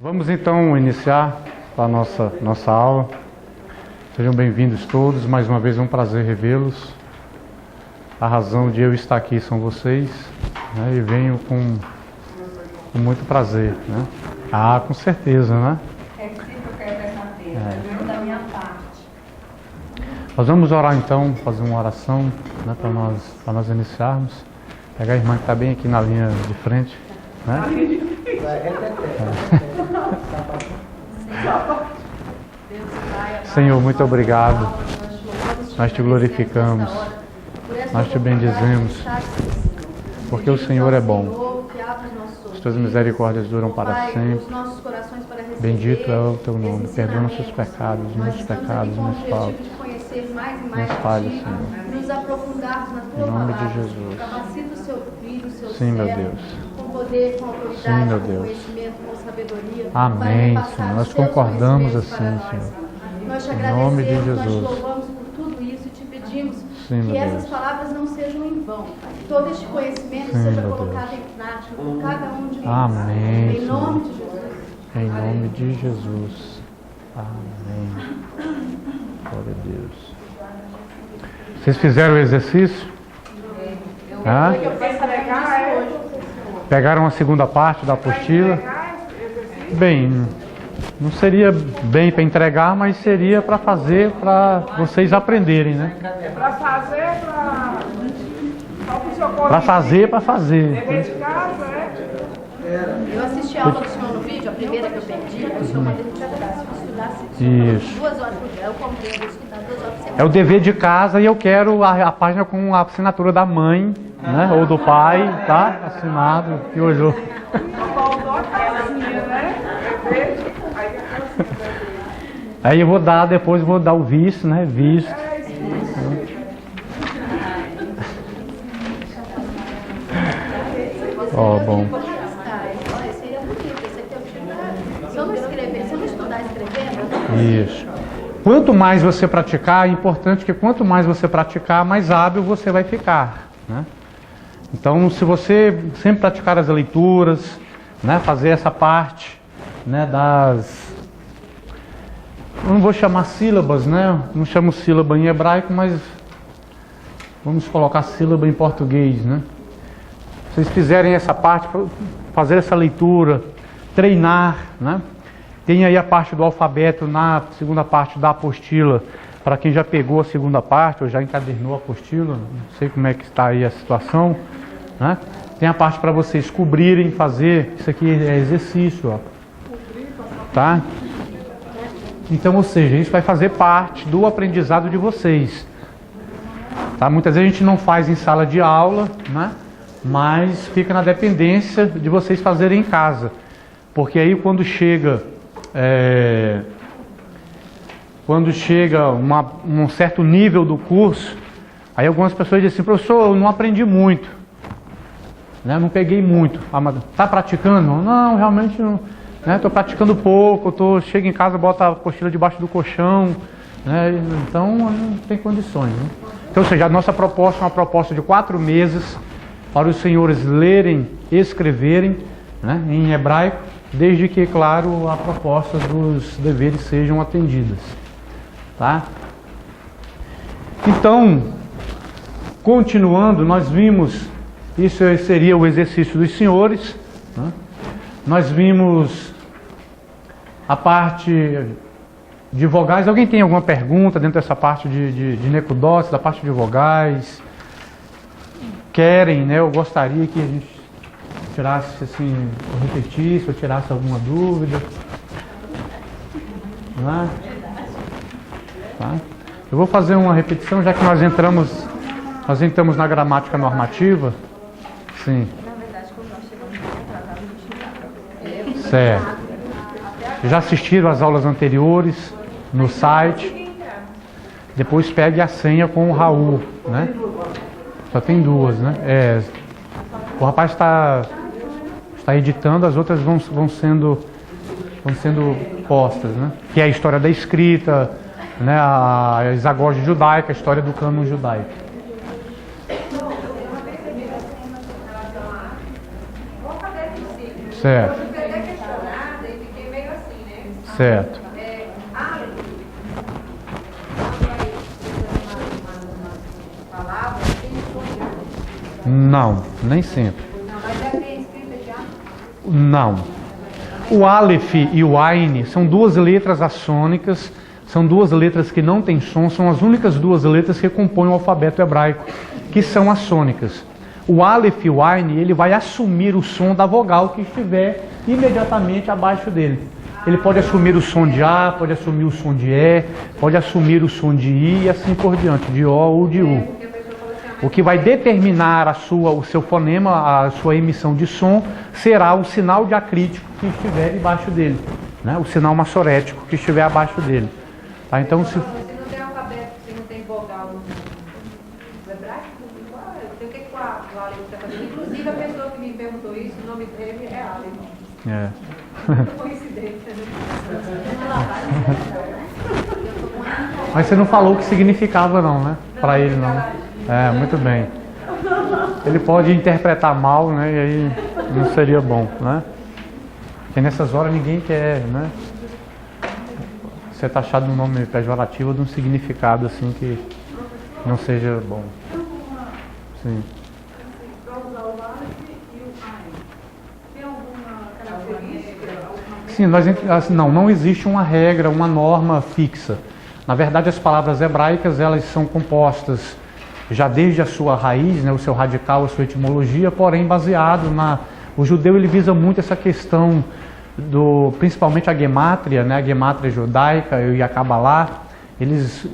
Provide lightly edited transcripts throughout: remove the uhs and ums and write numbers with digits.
Vamos então iniciar a nossa aula. Sejam bem-vindos todos, mais uma vez é um prazer revê-los. A razão de eu estar aqui são vocês, né? E venho com muito prazer, né? Ah, com certeza, né? É recíproca a verdadeira, da minha parte. Nós vamos orar então, fazer uma oração, né, para nós iniciarmos. Pegar a irmã que está bem aqui na linha de frente, né? Senhor, muito obrigado. Nós te glorificamos. Nós te bendizemos. Porque o Senhor é bom. As tuas misericórdias duram para sempre. Bendito é o teu nome. Perdoa nossos pecados, minhas faltas. Minhas falhas, Senhor. Nos aprofundarmos na tua Em nome palavra. de Jesus. Capacita o seu filho, o seu Sim, meu servo, Deus. com poder, com autoridade, Sim, meu com Deus. conhecimento, com sabedoria. Amém, para passar Senhor. os Nós teus concordamos conhecimentos assim, para nós. Senhor. Nós te Em agradecemos, nome de nós te Jesus. louvamos por tudo isso e te pedimos Sim, que meu essas Deus. palavras não sejam em vão. Que todo este conhecimento Sim, seja meu colocado Deus. em prática por cada um de nós. Amém, Em nome Senhor. de Jesus. Em nome de Jesus. Amém. Glória a Deus. Vocês fizeram o exercício? Hã? Pegaram a segunda parte da apostila? Bem, não seria bem para entregar, mas seria para fazer, para vocês aprenderem, né? Para fazer, Para fazer, para fazer. dever de casa, Eu assisti a aula do senhor no vídeo, a primeira que eu perdi, o senhor mandou que eu estudasse Isso. 2 horas por dia. Eu comprei, eu vou estudar 2 horas por semana. É o dever de casa e eu quero a página com a assinatura da mãe, né? Ou do pai, tá? Assinado. E olhou. voltou a casinha, né? Aí eu vou dar, depois eu vou dar o visto, né? Visto. Ó, bom. Olha, seria bonito. Esse aqui é o tipo. Se eu não escrever, se eu não estudar escrevendo, Isso. Quanto mais você praticar, é importante que quanto mais você praticar, mais hábil você vai ficar, né? Então, se você sempre praticar as leituras, né, fazer essa parte, né, das... Eu não vou chamar sílabas, né? Não chamo sílaba em hebraico, mas vamos colocar sílaba em português, né? Se vocês fizerem essa parte, fazer essa leitura, treinar, né? Tem aí a parte do alfabeto na segunda parte da apostila, para quem já pegou a segunda parte ou já encadernou a apostila, não sei como é que está aí a situação, né? Tem a parte para vocês cobrirem, fazer, isso aqui é exercício, ó. Tá? Então, ou seja, isso vai fazer parte do aprendizado de vocês. Tá? Muitas vezes a gente não faz em sala de aula, né? Mas fica na dependência de vocês fazerem em casa. Porque aí quando chega um certo nível do curso, aí algumas pessoas dizem assim, professor, eu não aprendi muito, né? Não peguei muito. Está praticando? Não, realmente não. Estou praticando pouco, chego em casa, boto a apostila debaixo do colchão, né? Então não tem condições, né? Então, ou seja, a nossa proposta é uma proposta de 4 meses para os senhores lerem e escreverem, né, em hebraico, desde que, claro, a proposta dos deveres sejam atendidas. Tá? Então, continuando, nós vimos, isso seria o exercício dos senhores, né? Nós vimos a parte de vogais. Alguém tem alguma pergunta dentro dessa parte de necudócio, da parte de vogais? Querem, né? Eu gostaria que a gente tirasse, assim, ou repetisse, ou tirasse alguma dúvida. Né? Tá? Eu vou fazer uma repetição, já que nós entramos na gramática normativa. Sim. Certo. Já assistiram às aulas anteriores no site? Depois pegue a senha com o Raul, né? Só tem 2, né? O rapaz está editando, as outras vão sendo postas, né? Que é a história da escrita, né? A exagógia judaica, a história do cânon judaico. Certo. Eu fiquei questionada e fiquei meio Certo. Aleph, quando vai uma palavra, tem som de Aleph. Não, nem sempre. Não, mas já tem escrita de Aleph. Não. O Aleph e o Ain são duas letras assônicas, são duas letras que não têm som, são as únicas duas letras que compõem o alfabeto hebraico, que são assônicas. O Aleph e o Ain, ele vai assumir o som da vogal que estiver imediatamente abaixo dele. Ele pode assumir o som de A, pode assumir o som de E, pode assumir o som de I e assim por diante, de O ou de U. O que vai determinar o seu fonema, a sua emissão de som, será o sinal diacrítico que estiver debaixo dele, né? O sinal massorético que estiver abaixo dele. Tá? Então, se não tem alfabeto, se não tem vogal no hebraico, o que o Aleph está fazendo? Inclusive, a pessoa que me perguntou isso, o nome dele é Aleph. Coincidência, né? Mas você não falou o que significava não, né? Para ele não. É, muito bem. Ele pode interpretar mal, né? E aí não seria bom, né? Porque nessas horas ninguém quer, né? Ser taxado de um nome pejorativo ou de um significado assim que não seja bom. Sim. Para usar o Aleph e o Ain, tem alguma característica? Sim, não existe uma regra, uma norma fixa. Na verdade, as palavras hebraicas, elas são compostas já desde a sua raiz, né, o seu radical, a sua etimologia, porém baseado na... O judeu, ele visa muito essa questão principalmente a gemátria, né, a gemátria judaica e a Kabbalah. Eles,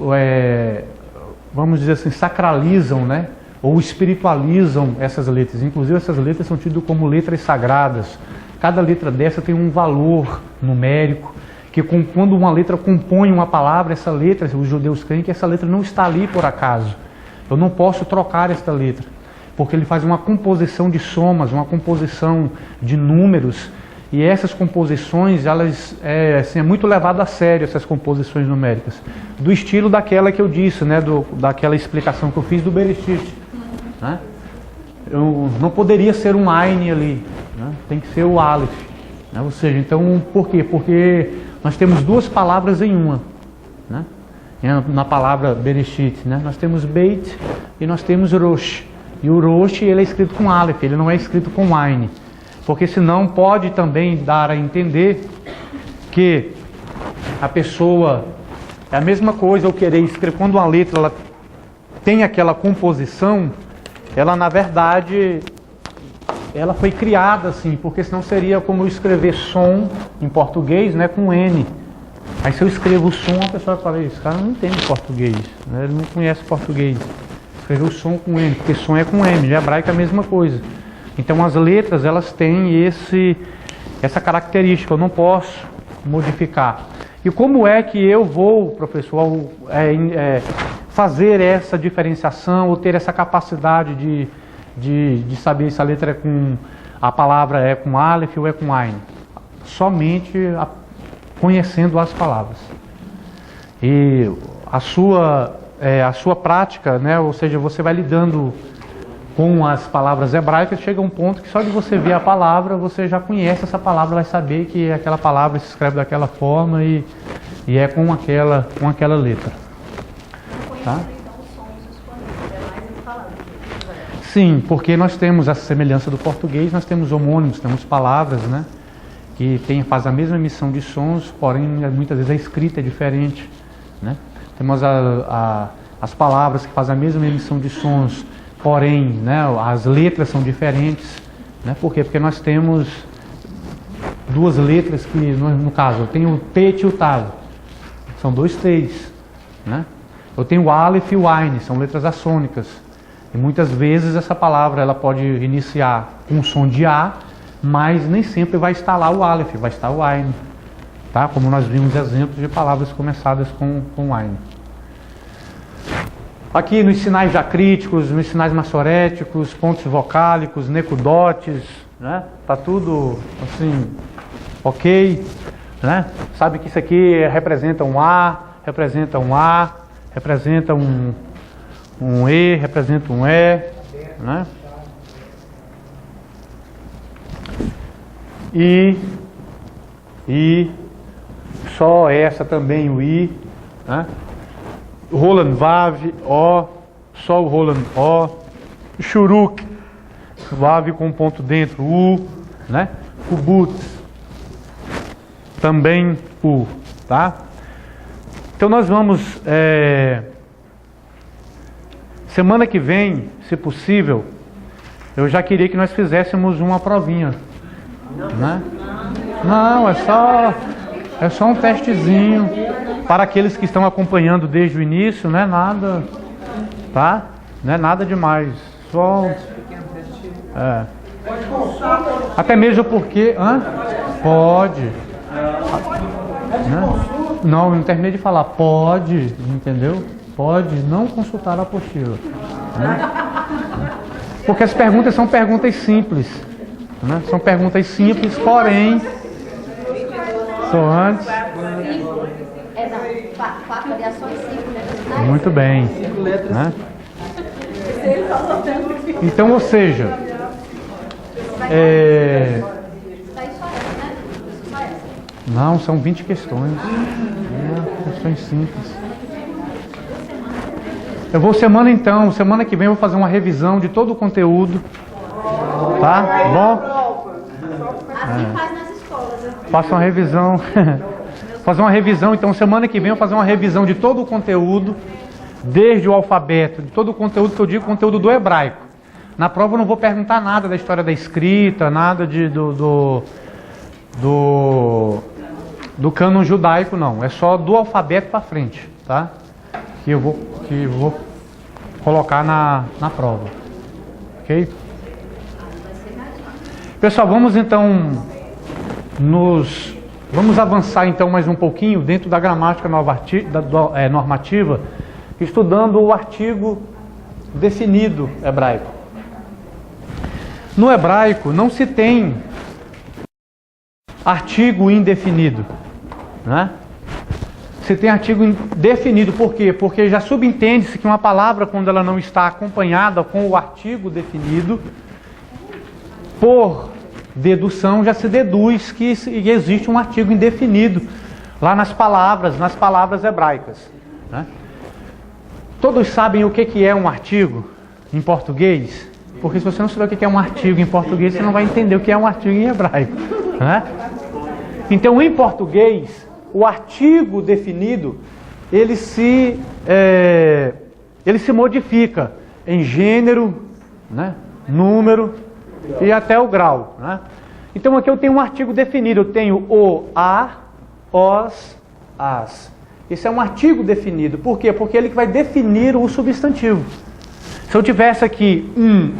vamos dizer assim, sacralizam, né, ou espiritualizam essas letras. Inclusive, essas letras são tidas como letras sagradas. Cada letra dessa tem um valor numérico, que quando uma letra compõe uma palavra, essa letra, os judeus creem que essa letra não está ali por acaso. Eu não posso trocar esta letra, porque ele faz uma composição de somas, uma composição de números, e essas composições, elas é muito levado a sério, essas composições numéricas, do estilo daquela que eu disse, né, daquela explicação que eu fiz do Bereshit, né? Não poderia ser um Ain ali, né? Tem que ser o Aleph, né? Ou seja, então, por quê? Porque nós temos duas palavras em uma, né? Na palavra Bereshit, né? Nós temos Beit e nós temos Rosh. E o Rosh, ele é escrito com Aleph, ele não é escrito com Ain. Porque senão pode também dar a entender que a pessoa... É a mesma coisa eu querer escrever... Quando uma letra ela tem aquela composição, ela na verdade... Ela foi criada assim, porque senão seria como eu escrever som em português, né, com N. Aí se eu escrevo o som, a pessoa fala, esse cara não entende português, né? Ele não conhece português. Escreveu o som com N, porque som é com M, em hebraico é a mesma coisa. Então as letras, elas têm essa característica, eu não posso modificar. E como é que eu vou, professor, fazer essa diferenciação, ou ter essa capacidade de saber se a letra é com... A palavra é com Aleph ou é com Ain? Somente conhecendo as palavras. E a sua prática, né, ou seja, você vai lidando com as palavras hebraicas, chega um ponto que só de você ver a palavra, você já conhece essa palavra, vai saber que aquela palavra se escreve daquela forma e é com aquela letra. Tá? Sim, porque nós temos a semelhança do português, nós temos homônimos, temos palavras, né, que faz a mesma emissão de sons, porém muitas vezes a escrita é diferente, né? Temos as palavras que fazem a mesma emissão de sons, porém, né, as letras são diferentes, né? Por quê? Porque nós temos duas letras que, no caso, eu tenho o Pet e o Tav, são dois T's, né? Eu tenho o Aleph e o Ain, são letras assônicas. E muitas vezes essa palavra ela pode iniciar com o som de A, mas nem sempre vai estar lá o Aleph, vai estar o Ain. Tá? Como nós vimos exemplos de palavras começadas com Ain. Aqui nos sinais diacríticos, nos sinais massoréticos, pontos vocálicos, necudotes, né? Tá tudo assim, ok, né? Sabe que isso aqui representa um A, representa um A, representa um E, representa um E, né? só essa também o I, né? Roland Vav, O, só o Roland O, Shuruk, Vav com ponto dentro, U, né? Ubut, também U, tá? Então nós vamos, semana que vem, se possível, eu já queria que nós fizéssemos uma provinha, né? Não, é só um testezinho para aqueles que estão acompanhando desde o início, não é nada, tá? Não é nada demais, só até mesmo porque, pode, né? Não terminei de falar, pode, entendeu? Pode não consultar a apostila, né? Porque as perguntas são perguntas simples, né? São perguntas simples, porém, só antes. Quatro variações simples. Muito bem, né? Então, ou seja, não, são 20 questões, questões simples. Eu vou semana que vem eu vou fazer uma revisão de todo o conteúdo, tá? Bom? Assim faz nas escolas. Faço uma revisão. Fazer uma revisão, então semana que vem eu vou fazer uma revisão de todo o conteúdo, desde o alfabeto, de todo o conteúdo que eu digo, conteúdo do hebraico. Na prova eu não vou perguntar nada da história da escrita, nada do cânon judaico, não. É só do alfabeto para frente, tá? Que eu vou colocar na prova. Ok? Pessoal, vamos então vamos avançar então mais um pouquinho dentro da gramática normativa, estudando o artigo definido hebraico. No hebraico não se tem artigo indefinido, né? Se tem artigo indefinido, por quê? Porque já subentende-se que uma palavra, quando ela não está acompanhada com o artigo definido, por dedução já se deduz que existe um artigo indefinido lá nas palavras hebraicas, né? Todos sabem o que é um artigo em português? Porque se você não souber o que é um artigo em português, você não vai entender o que é um artigo em hebraico, né? Então, em português, o artigo definido, ele se modifica em gênero, né, número e até o grau, né? Então aqui eu tenho um artigo definido, eu tenho o, a, os, as. Esse é um artigo definido, por quê? Porque ele vai definir o substantivo. Se eu tivesse aqui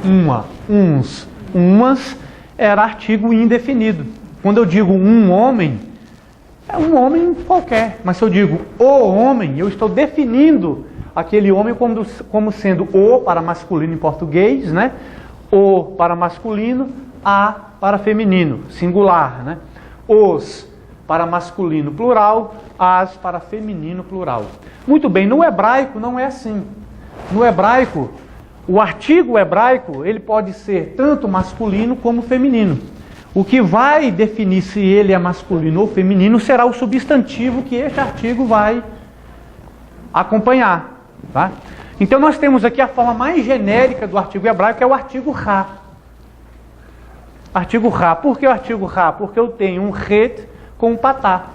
uma, uns, umas, era artigo indefinido. Quando eu digo um homem, é um homem qualquer, mas se eu digo o homem, eu estou definindo aquele homem como sendo o para masculino em português, né? O para masculino, a para feminino, singular, né? Os para masculino plural, as para feminino plural. Muito bem, no hebraico não é assim. No hebraico, o artigo hebraico, ele pode ser tanto masculino como feminino. O que vai definir se ele é masculino ou feminino será o substantivo que este artigo vai acompanhar, tá? Então nós temos aqui a forma mais genérica do artigo hebraico, que é o artigo ra. Artigo ra. Por que o artigo ra? Porque eu tenho um het com um patá.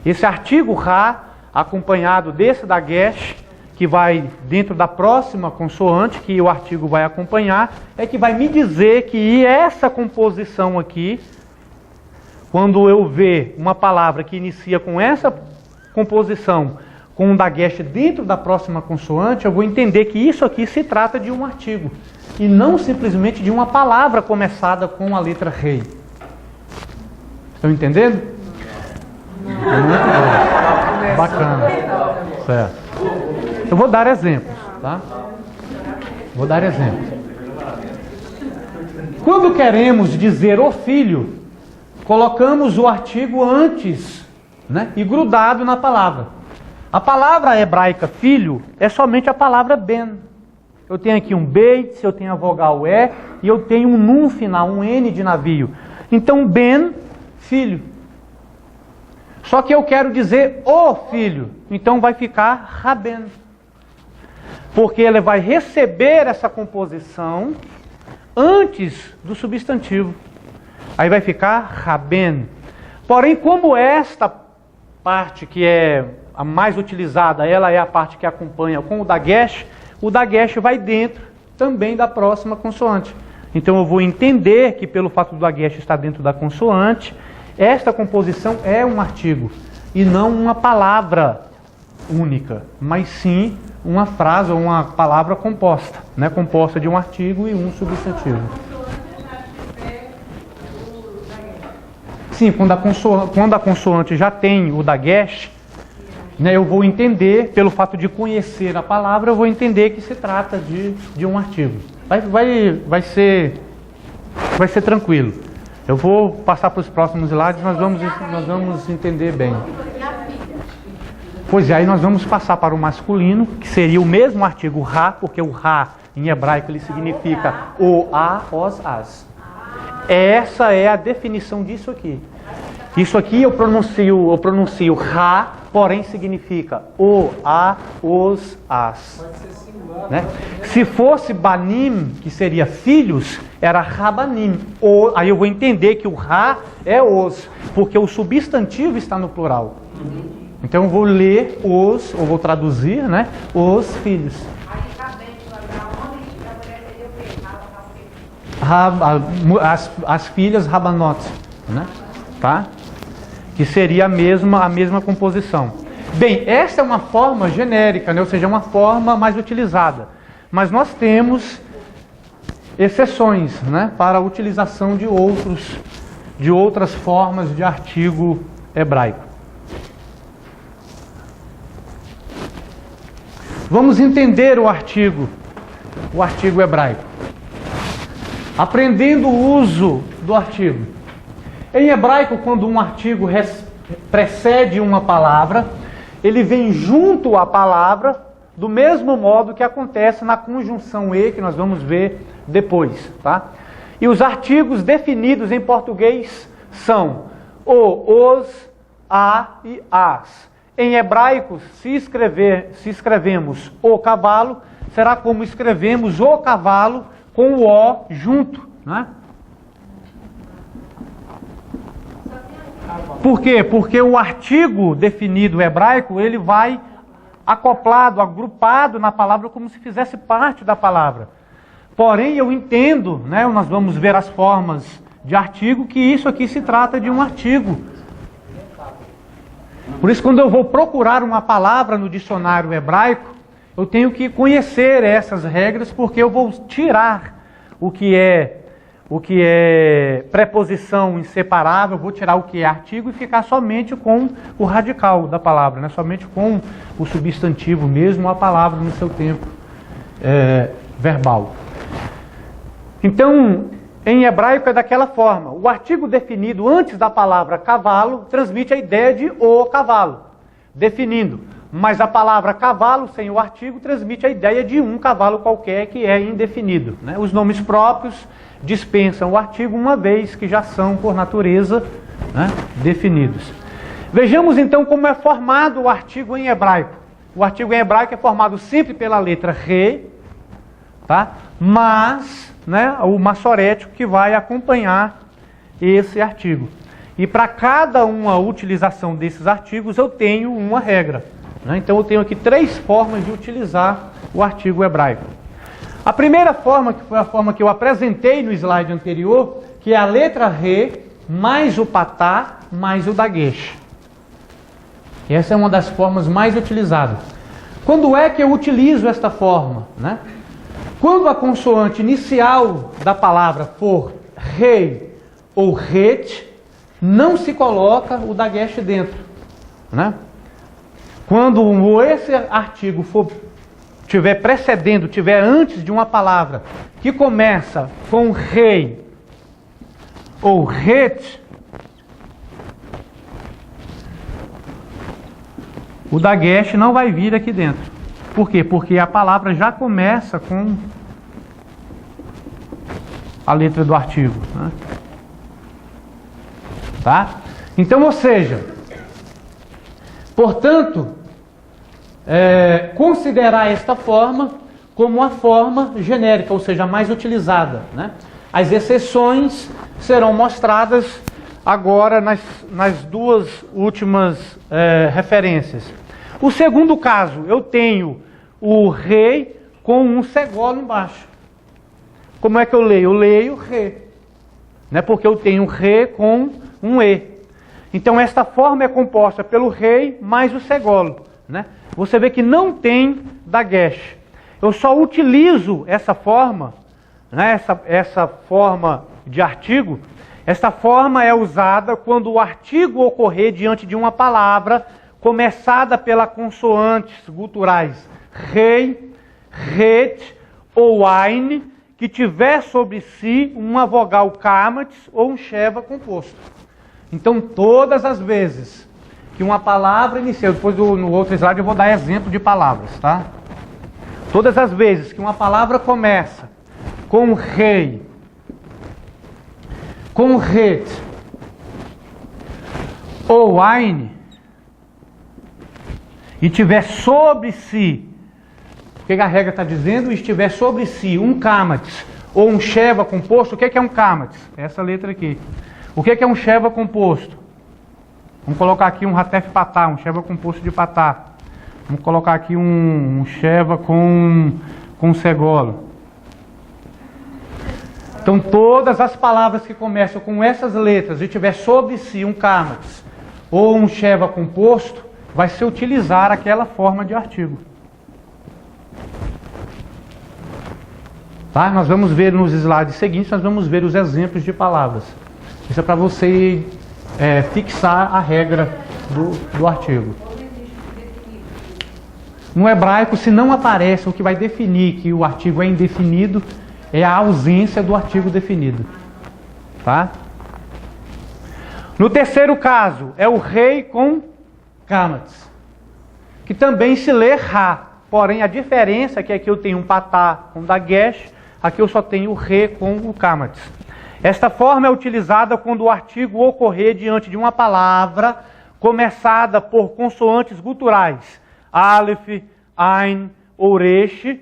Esse artigo ra, acompanhado desse da gesh, que vai dentro da próxima consoante, que o artigo vai acompanhar, é que vai me dizer que essa composição aqui, quando eu ver uma palavra que inicia com essa composição, com um dagesh dentro da próxima consoante, eu vou entender que isso aqui se trata de um artigo, e não simplesmente de uma palavra começada com a letra rei. Estão entendendo? Muito bom. Bacana. Certo. Eu vou dar exemplos, tá? Vou dar exemplos. Quando queremos dizer o filho, colocamos o artigo antes, né, e grudado na palavra. A palavra hebraica filho é somente a palavra ben. Eu tenho aqui um beit, eu tenho a vogal e, e eu tenho um nun final, um n de navio. Então ben, filho. Só que eu quero dizer o filho, então vai ficar Raben. Porque ele vai receber essa composição antes do substantivo. Aí vai ficar Raben. Porém, como esta parte que é a mais utilizada, ela é a parte que acompanha com o dagesh vai dentro também da próxima consoante. Então eu vou entender que pelo fato do dagesh estar dentro da consoante, esta composição é um artigo e não uma palavra única, mas sim uma frase ou uma palavra composta, né? Composta de um artigo e um substantivo. Sim, quando a consoante já tem o dagesh, né, eu vou entender, pelo fato de conhecer a palavra, eu vou entender que se trata de um artigo. Vai ser tranquilo. Eu vou passar para os próximos slides, nós vamos entender bem. Pois é, aí nós vamos passar para o masculino, que seria o mesmo artigo ra, porque o ra em hebraico ele significa o, a, os, as. Essa é a definição disso aqui. Isso aqui eu pronuncio ra, porém significa o, a, os, as. Né? Se fosse banim, que seria filhos, era rabanim. Aí eu vou entender que o ra é os, porque o substantivo está no plural. Então eu vou ler os, ou vou traduzir, né? Os filhos. As filhas rabanot, né? Tá? Que seria a mesma composição. Bem, essa é uma forma genérica, né? Ou seja, uma forma mais utilizada. Mas nós temos exceções, né? Para a utilização de outras formas de artigo hebraico. Vamos entender o artigo hebraico. Aprendendo o uso do artigo. Em hebraico, quando um artigo precede uma palavra, ele vem junto à palavra, do mesmo modo que acontece na conjunção e, que nós vamos ver depois. Tá? E os artigos definidos em português são o, os, a e as. Em hebraico, se escrevemos o cavalo, será como escrevemos o cavalo com o o junto, né? Por quê? Porque o artigo definido hebraico, ele vai acoplado, agrupado na palavra como se fizesse parte da palavra. Porém, eu entendo, né, nós vamos ver as formas de artigo, que isso aqui se trata de um artigo. Por isso, quando eu vou procurar uma palavra no dicionário hebraico, eu tenho que conhecer essas regras, porque eu vou tirar o que é preposição inseparável, vou tirar o que é artigo e ficar somente com o radical da palavra, né? Somente com o substantivo mesmo, a palavra no seu tempo verbal. Então, em hebraico é daquela forma. O artigo definido antes da palavra cavalo transmite a ideia de o cavalo, definindo. Mas a palavra cavalo, sem o artigo, transmite a ideia de um cavalo qualquer que é indefinido, né? Os nomes próprios dispensam o artigo, uma vez que já são, por natureza, né, definidos. Vejamos então como é formado o artigo em hebraico. O artigo em hebraico é formado sempre pela letra re, tá? Mas, né, o massorético que vai acompanhar esse artigo. E para cada uma utilização desses artigos eu tenho uma regra. Então eu tenho aqui 3 formas de utilizar o artigo hebraico. A primeira forma, que foi a forma que eu apresentei no slide anterior, que é a letra re, mais o patá, mais o dagesh. E essa é uma das formas mais utilizadas. Quando é que eu utilizo esta forma, né? Quando a consoante inicial da palavra for rei ou ret, não se coloca o dagesh dentro, né? Quando esse artigo estiver precedendo, estiver antes de uma palavra que começa com rei ou ret, o dagesh não vai vir aqui dentro. Por quê? Porque a palavra já começa com a letra do artigo, né? Tá? Então, ou seja, Portanto, considerar esta forma como a forma genérica, ou seja, a mais utilizada, né? As exceções serão mostradas agora nas duas últimas referências. O segundo caso, eu tenho o rei com um segolo embaixo. Como é que eu leio? Eu leio re, né? Porque eu tenho re com um e. Então esta forma é composta pelo rei mais o segolo, né? Você vê que não tem dagesh. Eu só utilizo essa forma, né? Essa forma de artigo. Esta forma é usada quando o artigo ocorrer diante de uma palavra começada pelas consoantes guturais rei, ret ou ain, que tiver sobre si uma vogal kamatis ou um sheva composto. Então, todas as vezes que uma palavra inicia, depois no outro slide eu vou dar exemplo de palavras, tá? Todas as vezes que uma palavra começa com rei, com ret ou ain, e tiver sobre si, o que a regra está dizendo? Estiver sobre si um kamatis ou um sheva composto. O que é um kamatis? Essa letra aqui. O que é um sheva composto? Vamos colocar aqui um ratef patá, um sheva composto de patá. Vamos colocar aqui um sheva com segolo. Então todas as palavras que começam com essas letras e tiver sobre si um kamatis ou um sheva composto, vai se utilizar aquela forma de artigo. Tá? Nós vamos ver nos slides seguintes, nós vamos ver os exemplos de palavras. Isso é para você fixar a regra do artigo. No hebraico, se não aparece o que vai definir que o artigo é indefinido, é a ausência do artigo definido. Tá? No terceiro caso, é o rei com kamatis, que também se lê ra. Porém, a diferença é que aqui eu tenho um patá com dagesh, aqui eu só tenho o re com o kamatis. Esta forma é utilizada quando o artigo ocorrer diante de uma palavra começada por consoantes guturais, aleph, ain ou resh,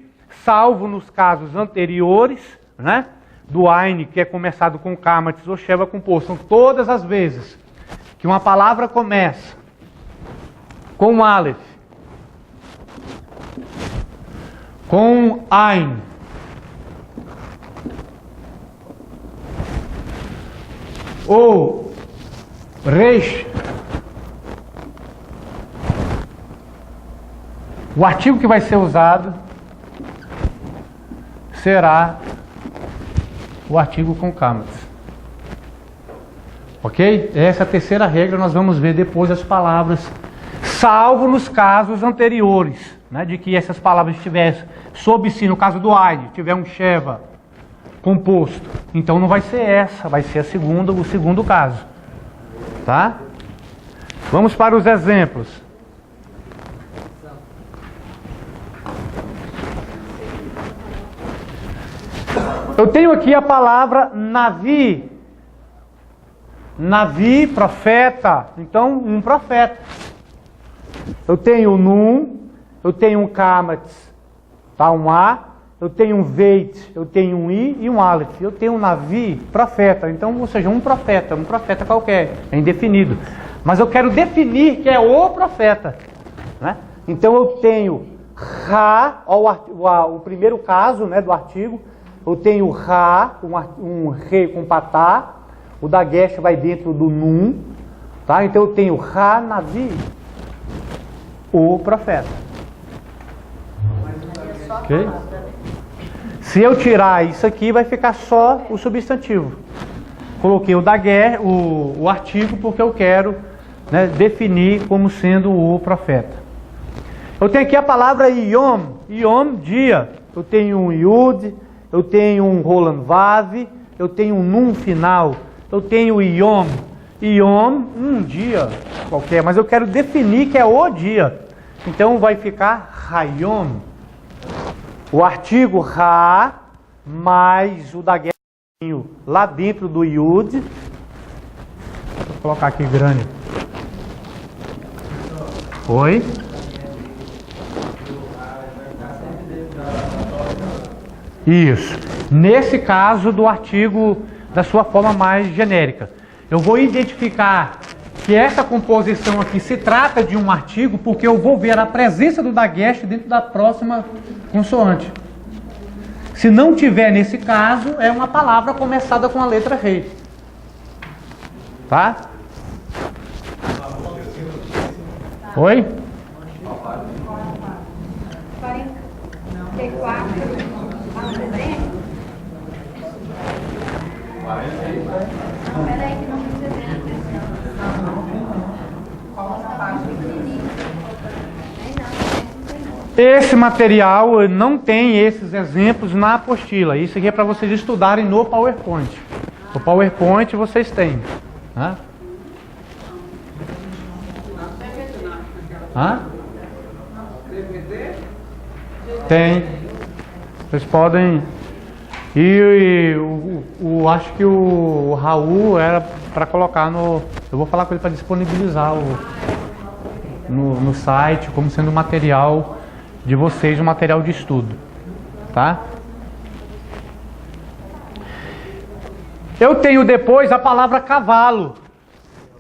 salvo nos casos anteriores, né, do ain, que é começado com kamatis ou sheva composto. Então, todas as vezes que uma palavra começa com aleph, com ain, ou resh, o artigo que vai ser usado será o artigo com kamatis. Ok? Essa é a terceira regra, nós vamos ver depois as palavras, salvo nos casos anteriores, né, de que essas palavras estivessem sob si, no caso do ain, tiver um sheva composto. Então não vai ser essa, vai ser o segundo caso. Tá? Vamos para os exemplos. Eu tenho aqui a palavra navi. Navi, profeta. Então, um profeta. Eu tenho um nun, eu tenho um kamatis, tá? Um a. Eu tenho um veit, eu tenho um i e um aleph. Eu tenho um navi, profeta. Então, ou seja, um profeta qualquer, é indefinido. Mas eu quero definir que é o profeta, né? Então eu tenho ra, o primeiro caso, né, do artigo. Eu tenho ra, um rei com patá. O dagesh vai dentro do nun, tá? Então eu tenho ra, navi, o profeta. Ok? Se eu tirar isso aqui, vai ficar só o substantivo. Coloquei o daguer, o artigo, porque eu quero, né, definir como sendo o profeta. Eu tenho aqui a palavra yom. Yom, dia. Eu tenho um yud, eu tenho um roland vav, eu tenho um nun final. Eu tenho yom. Yom, um dia qualquer, mas eu quero definir que é o dia. Então vai ficar hayom. O artigo ra mais o daguer lá dentro do yud. Vou colocar aqui grande. Oi? Isso. Nesse caso do artigo da sua forma mais genérica. Eu vou identificar que essa composição aqui se trata de um artigo porque eu vou ver a presença do dagueste dentro da próxima consoante. Se não tiver nesse caso, é uma palavra começada com a letra rei. Tá? Oi? 44. Não, peraí que não precisa. Esse material não tem esses exemplos na apostila. Isso aqui é para vocês estudarem no PowerPoint. O PowerPoint vocês têm. Hã? Hã? Tem. Vocês podem. Acho que o Raul era para colocar no. Eu vou falar com ele para disponibilizar no site como sendo material de vocês, um material de estudo. Tá? Eu tenho depois a palavra cavalo,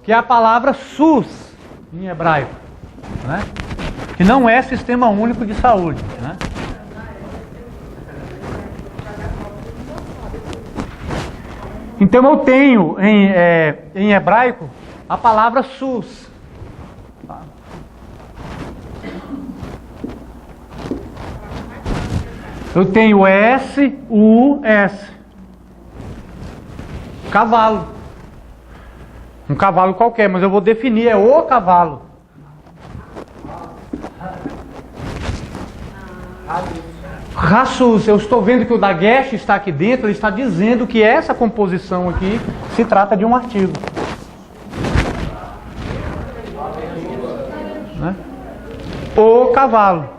que é a palavra SUS em hebraico, né? Que não é Sistema Único de Saúde, né? Então eu tenho em hebraico a palavra SUS. Eu tenho S-U-S. Cavalo. Um cavalo qualquer, mas eu vou definir, é o cavalo. Rassus, eu estou vendo que o dagueste está aqui dentro, ele está dizendo que essa composição aqui se trata de um artigo. Né? O cavalo.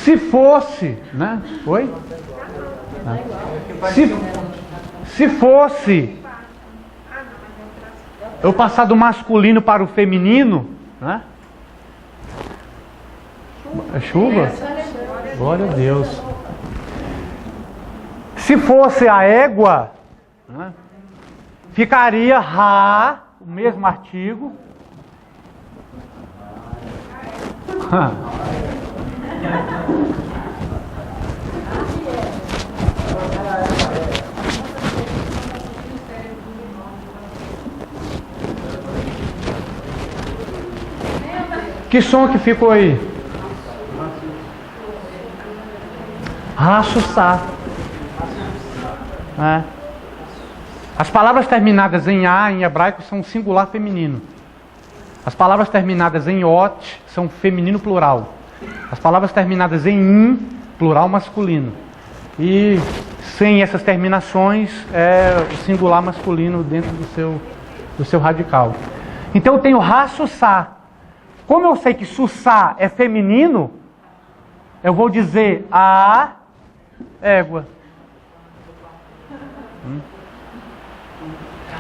Se fosse, né? Oi? Se fosse eu passar do masculino para o feminino, né? É chuva? Glória a Deus. Se fosse a égua, né, ficaria Ra, o mesmo artigo. Que som que ficou aí? Rassussá. É. As palavras terminadas em A, em hebraico, são singular feminino. As palavras terminadas em ot são feminino plural. As palavras terminadas em in, plural masculino. E sem essas terminações, é o singular masculino dentro do seu radical. Então eu tenho rassussá. Como eu sei que sussá é feminino, eu vou dizer a égua.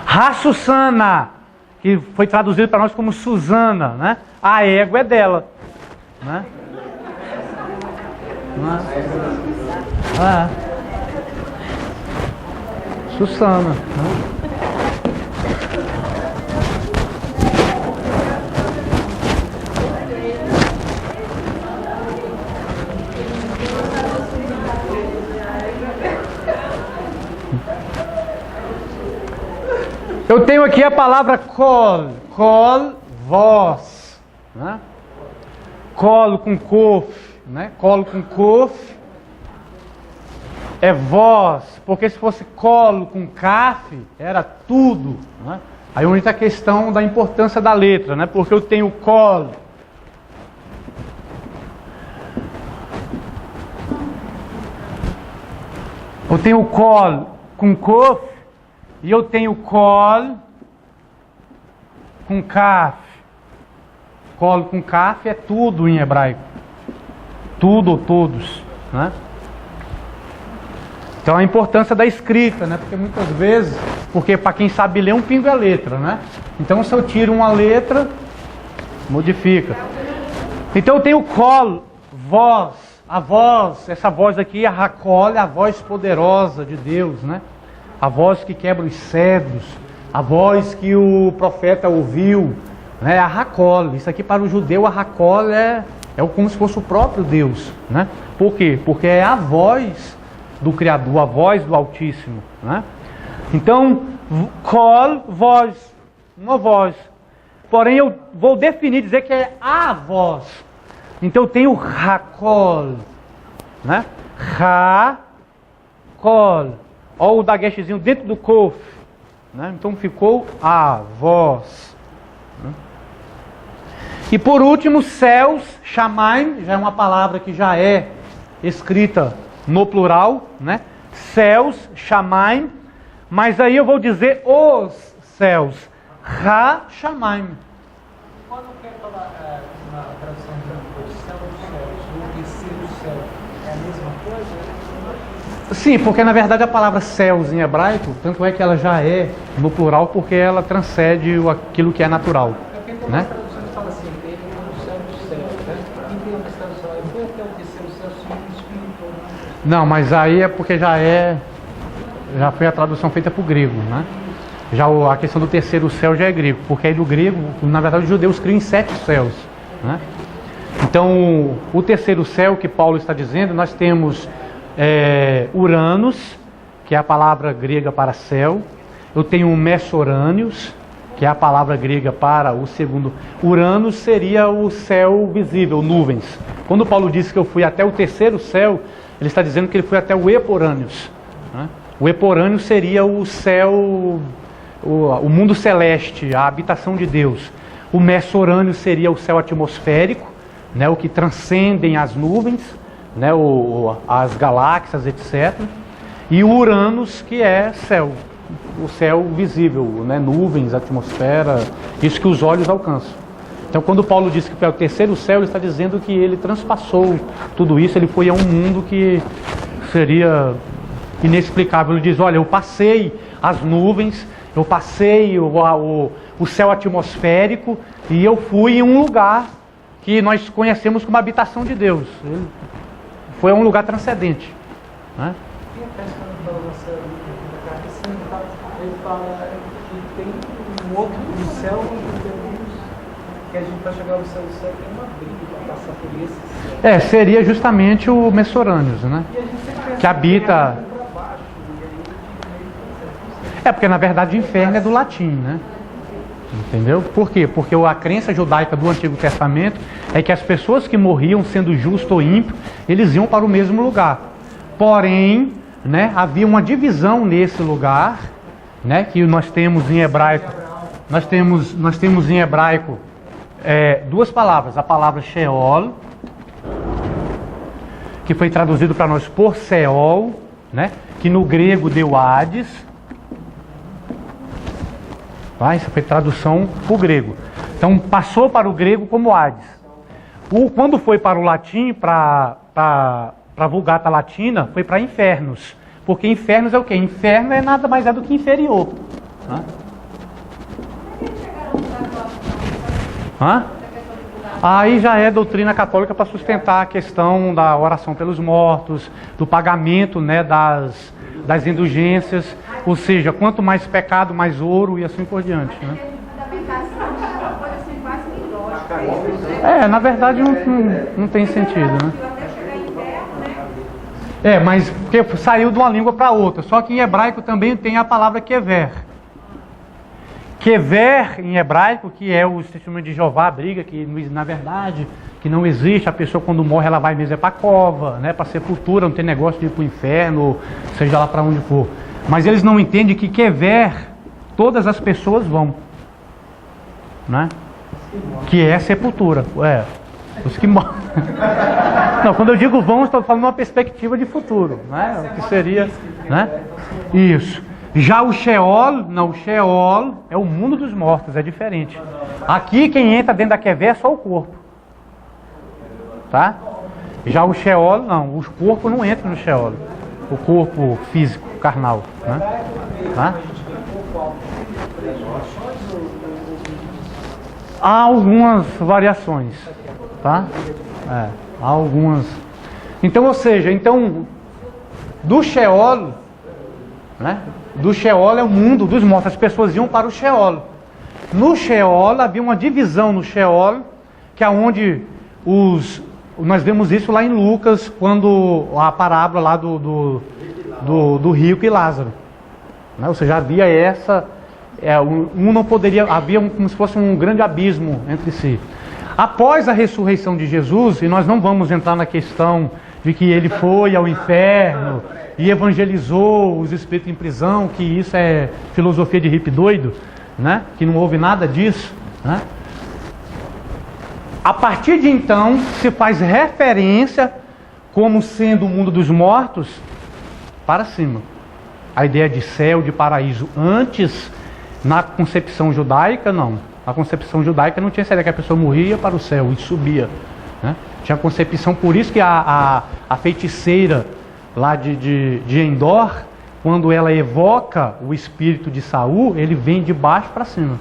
Rassussana, que foi traduzido para nós como Susana, né? A égua é dela, né? Susana, né? Eu tenho aqui a palavra kol, voz, né? Kol com kof, né? Kol com kof é voz, porque se fosse kol com kaf, era tudo, né? Aí entra a questão da importância da letra, né? Porque eu tenho kol. Eu tenho kol com kof. E eu tenho kol com kaf. Kol com kaf é tudo em hebraico. Tudo ou todos, né? Então a importância da escrita, né? Porque muitas vezes, porque para quem sabe ler, um pingo é letra, né? Então se eu tiro uma letra, Modifica. Então eu tenho kol, voz. A voz, essa voz aqui, a hakol, é a voz poderosa de Deus, né? A voz que quebra os cedros, a voz que o profeta ouviu, né? A hakol. Isso aqui para o judeu, a hakol é como se fosse o próprio Deus, né? Por quê? Porque é a voz do Criador, a voz do Altíssimo, né? Então, kol, voz, uma voz. Porém, eu vou definir, dizer que é a voz. Então, eu tenho hakol, né? Ha-kol. Olha o daguechezinho dentro do kof, né? Então, ficou a voz. Né? E por último, céus, shamaim, já é uma palavra que já é escrita no plural, né? Céus, shamaim, mas aí eu vou dizer os céus, ha-shamaim. Quando quer falar na tradução do céu dos céus, o terceiro céu, é a mesma coisa? Sim, porque na verdade a palavra céus em hebraico, tanto é que ela já é no plural, porque ela transcende aquilo que é natural. É porque quando Né? as traduções falam assim, tem o céu dos céus, né? E tem uma tradução, eu fui até o terceiro céu, sim, espiritual. Não, mas aí é porque já foi a tradução feita para o grego, né? Já a questão do terceiro céu já é grego, porque aí do grego, na verdade os judeus criam em 7 céus, né? Então, o terceiro céu que Paulo está dizendo, nós temos Uranus, que é a palavra grega para céu. Eu tenho Messorâneos, que é a palavra grega para o segundo. Uranus seria o céu visível, nuvens. Quando Paulo disse que eu fui até o terceiro céu, ele está dizendo que ele foi até o Eporâneos, né? O Eporâneo seria o céu, o mundo celeste, a habitação de Deus. O Messorâneo seria o céu atmosférico, né, o que transcendem as nuvens, né, as galáxias, etc. E o Uranus, que é céu, o céu visível, né, nuvens, atmosfera, isso que os olhos alcançam. Então, quando Paulo diz que foi o terceiro céu, ele está dizendo que ele transpassou tudo isso, ele foi a um mundo que seria inexplicável. Ele diz, olha, eu passei as nuvens, eu passei o céu atmosférico e eu fui em um lugar que nós conhecemos como habitação de Deus. Ele foi a um lugar transcendente, né? E a questão da nossa da carta, ele fala que tem um outro céu onde temos, que a gente para chegar ao céu do céu tem uma briga para passar por esse céu. Seria justamente o Messorâneos, né? E a gente sempre pensa Que habita... para baixo, e aí porque na verdade o inferno é do latim, né? Entendeu? Por quê? Porque a crença judaica do Antigo Testamento é que as pessoas que morriam sendo justo ou ímpio, eles iam para o mesmo lugar. Porém, né, havia uma divisão nesse lugar, né, que nós temos em hebraico. Nós temos em hebraico duas palavras. A palavra Sheol, que foi traduzido para nós por Seol, né, que no grego deu Hades. Isso foi tradução para o grego. Então passou para o grego como Hades. Quando foi para o latim, para a Vulgata Latina, foi para infernos. Porque infernos é o quê? Inferno é nada mais do que inferior. Aí já é doutrina católica para sustentar a questão da oração pelos mortos, do pagamento, né, das indulgências, ou seja, quanto mais pecado, mais ouro e assim por diante, né? Na verdade não tem sentido, né? Mas porque saiu de uma língua para outra, só que em hebraico também tem a palavra kever. Kever em hebraico, que é o testemunho de Jeová, a briga, que na verdade que não existe, a pessoa quando morre ela vai mesmo para a cova, né, para a sepultura, não tem negócio de ir para o inferno, seja lá para onde for. Mas eles não entendem que Kever, todas as pessoas vão, né? Que é sepultura, os que morrem. Não, quando eu digo vão, eu estou falando uma perspectiva de futuro, né? O que seria, né? Isso. Já o Sheol, não, o Sheol é o mundo dos mortos, é diferente. Aqui quem entra dentro da Kever é só o corpo. Tá? Já o Sheol, não, os corpos não entram no Sheol. O corpo físico, carnal, né? Tá? Há algumas variações, tá? Há algumas. Então, ou seja, do Sheol, né? Do Sheol é o mundo dos mortos. As pessoas iam para o Sheol. No Sheol havia uma divisão no Sheol, que é onde nós vemos isso lá em Lucas, quando a parábola lá do rico e Lázaro, né? Ou seja, havia não poderia, havia como se fosse um grande abismo entre si. Após a ressurreição de Jesus, e nós não vamos entrar na questão de que ele foi ao inferno e evangelizou os espíritos em prisão, que isso é filosofia de hippie doido, né? Que não houve nada disso, né? A partir de então se faz referência como sendo o mundo dos mortos para cima. A ideia de céu, de paraíso. Antes, na concepção judaica, não. A concepção judaica não tinha essa ideia que a pessoa morria para o céu e subia, né? Tinha a concepção, por isso que a feiticeira lá de Endor, quando ela evoca o espírito de Saul, ele vem de baixo para cima.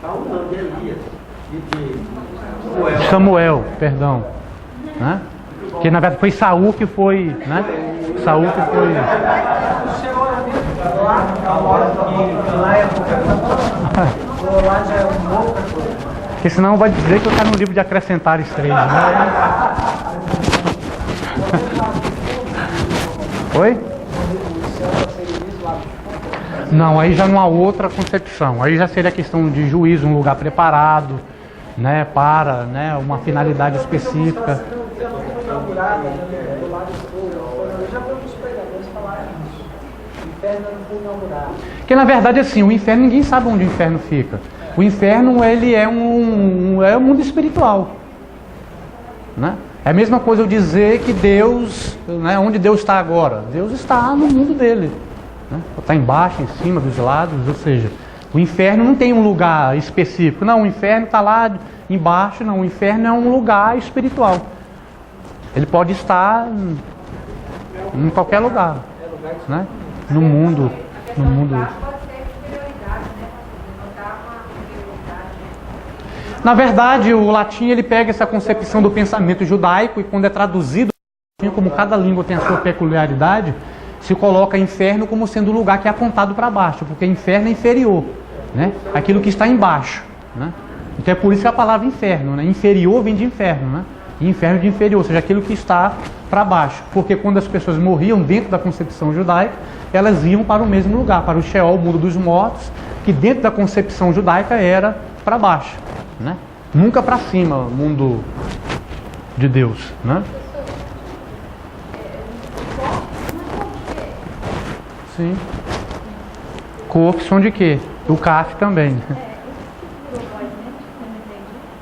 Saul não, de Elias. Samuel, perdão, né? Que na verdade foi Saul que foi, né? Saul que foi. Lá já é uma outra coisa. Porque senão vai dizer que eu quero no livro de acrescentar três, né? Oi? Não, aí já não há outra concepção. Aí já seria questão de juízo, um lugar preparado, né, para, né, uma finalidade específica. Porque na verdade assim, o inferno, ninguém sabe onde o inferno fica. O inferno, ele é um mundo espiritual, né? É a mesma coisa eu dizer que Deus, né, onde Deus está agora? Deus está no mundo dele, né? Está embaixo, em cima, dos lados, ou seja, o inferno não tem um lugar específico. Não, o inferno está lá embaixo, não. O inferno é um lugar espiritual. Ele pode estar em qualquer lugar, né? No mundo. Na verdade, o latim ele pega essa concepção do pensamento judaico e quando é traduzido, como cada língua tem a sua peculiaridade, se coloca inferno como sendo o lugar que é apontado para baixo, porque inferno é inferior, né? Aquilo que está embaixo, né? Então é por isso que a palavra inferno, né? Inferior vem de inferno, né? E inferno de inferior, ou seja, aquilo que está para baixo. Porque quando as pessoas morriam dentro da concepção judaica, elas iam para o mesmo lugar, para o Sheol, o mundo dos mortos, que dentro da concepção judaica era para baixo, né? Nunca para cima, o mundo de Deus, né? Sim. Corpo som de quê? O CAF também.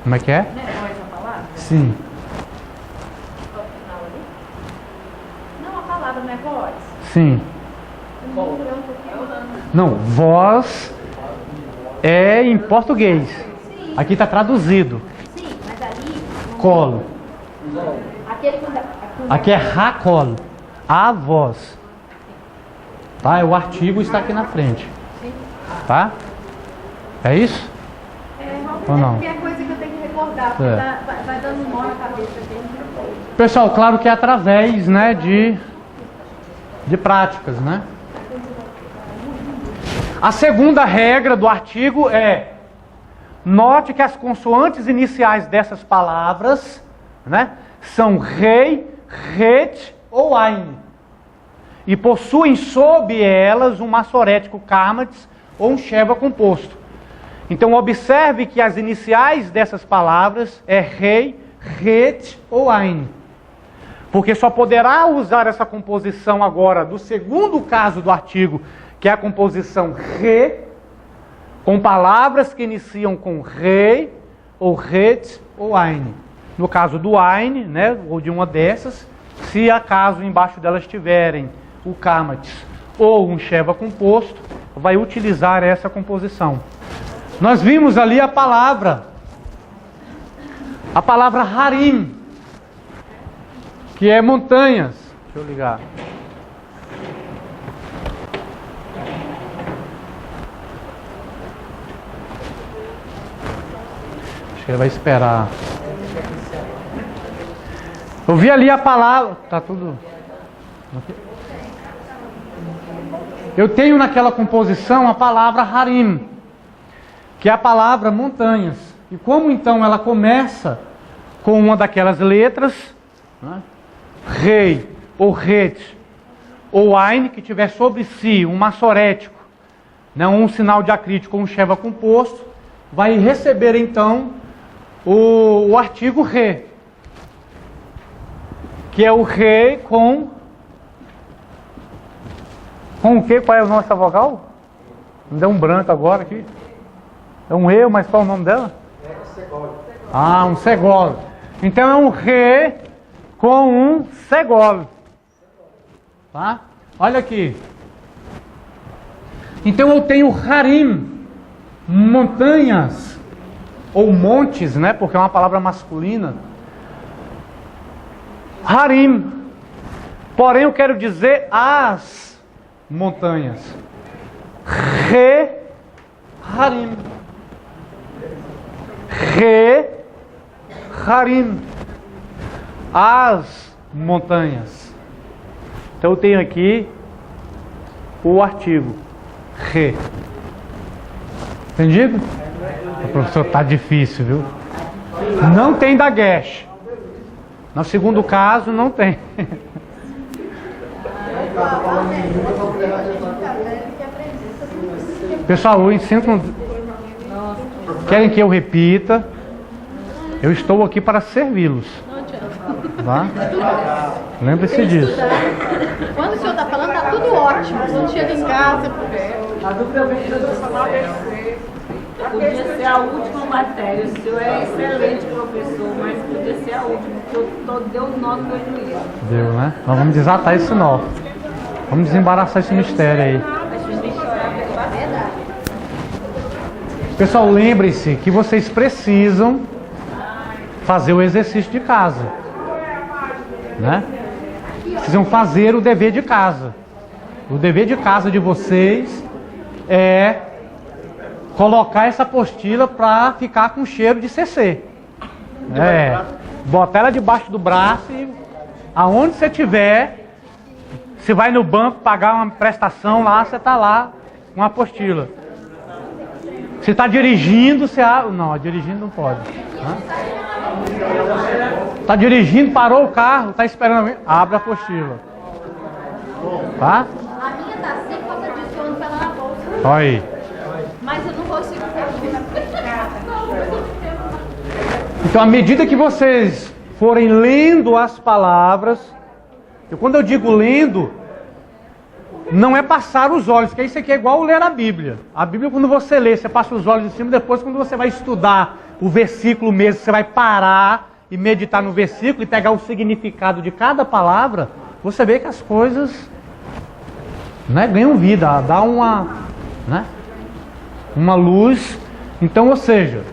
Como é que é? Não é voz a palavra? Sim. Não, a palavra não é voz. Sim. Não, voz é em português. Sim. Aqui está traduzido. Sim, mas ali... Colo. Aquele com... Aqui é racolo. A voz. Tá? O artigo está aqui na frente. Tá? É isso? Ou não? Porque é coisa que eu tenho que recordar, porque vai dando nó na cabeça dele. Pessoal, claro que é através, né, de práticas, né? A segunda regra do artigo é: note que as consoantes iniciais dessas palavras, né, são rei, ret ou ain, e possuem sob elas um massorético karmats ou um sheva composto. Então observe que as iniciais dessas palavras é rei, ret ou ain, porque só poderá usar essa composição agora do segundo caso do artigo, que é a composição re, com palavras que iniciam com rei, ou ret, ou ain. No caso do ain, né, ou de uma dessas, se acaso embaixo delas tiverem o karmats ou um sheva composto, vai utilizar essa composição. Nós vimos ali a palavra harim, que é montanhas. Deixa eu ligar. que ele vai esperar. Eu vi ali a palavra. Tá tudo. Eu tenho naquela composição a palavra Harim, que é a palavra montanhas. E como então ela começa com uma daquelas letras, né? Rei, ou Het, ou Ain, que tiver sobre si um massorético, né? Um sinal diacrítico com um Sheva composto, vai receber então o artigo Re, que é o Rei com o quê? Qual é o nome dessa vogal? Me deu um branco agora aqui. É um E, mas qual é o nome dela? Ah, um Segol. Então é um Re com um Segol. Tá? Olha aqui. Então eu tenho Harim, montanhas, ou montes, né? Porque é uma palavra masculina. Harim. Porém eu quero dizer as montanhas. Re, Harim. Re, Harim. As montanhas. Então eu tenho aqui o artigo Re. Entendido? O professor, tá difícil, viu? Não tem Dagesh. No segundo caso, não tem. Pessoal, eu ensino. Querem que eu repita? Eu estou aqui para servi-los. Tá? Lembre-se disso. Quando o senhor está falando, está tudo ótimo. O senhor chega em casa. A dúvida vem da nossa ABC. Podia ser a última matéria. O senhor é excelente professor, mas podia ser a última, porque eu deu nota do juiz. Deu, né? Nós vamos desatar esse nó. Vamos desembaraçar esse mistério aí. Pessoal, lembrem-se que vocês precisam fazer o exercício de casa, né? Precisam fazer o dever de casa. O dever de casa de vocês é colocar essa apostila para ficar com cheiro de CC. Botar ela debaixo do braço e aonde você tiver, você vai no banco pagar uma prestação lá, você está lá com a apostila. Você está dirigindo, você abre. Não, dirigindo não pode. Está dirigindo, parou o carro, está esperando alguém, abre a apostila. Tá? A minha está assim por causa disso, eu ando com ela na bolsa. Olha aí. Mas eu não consigo Então, à medida que vocês forem lendo as palavras, quando eu digo lendo, não é passar os olhos, porque isso aqui é igual ler a Bíblia. A Bíblia, quando você lê, você passa os olhos em cima, depois quando você vai estudar o versículo mesmo, você vai parar e meditar no versículo e pegar o significado de cada palavra, você vê que as coisas, né, ganham vida, dá uma, né, uma luz. Então, ou seja,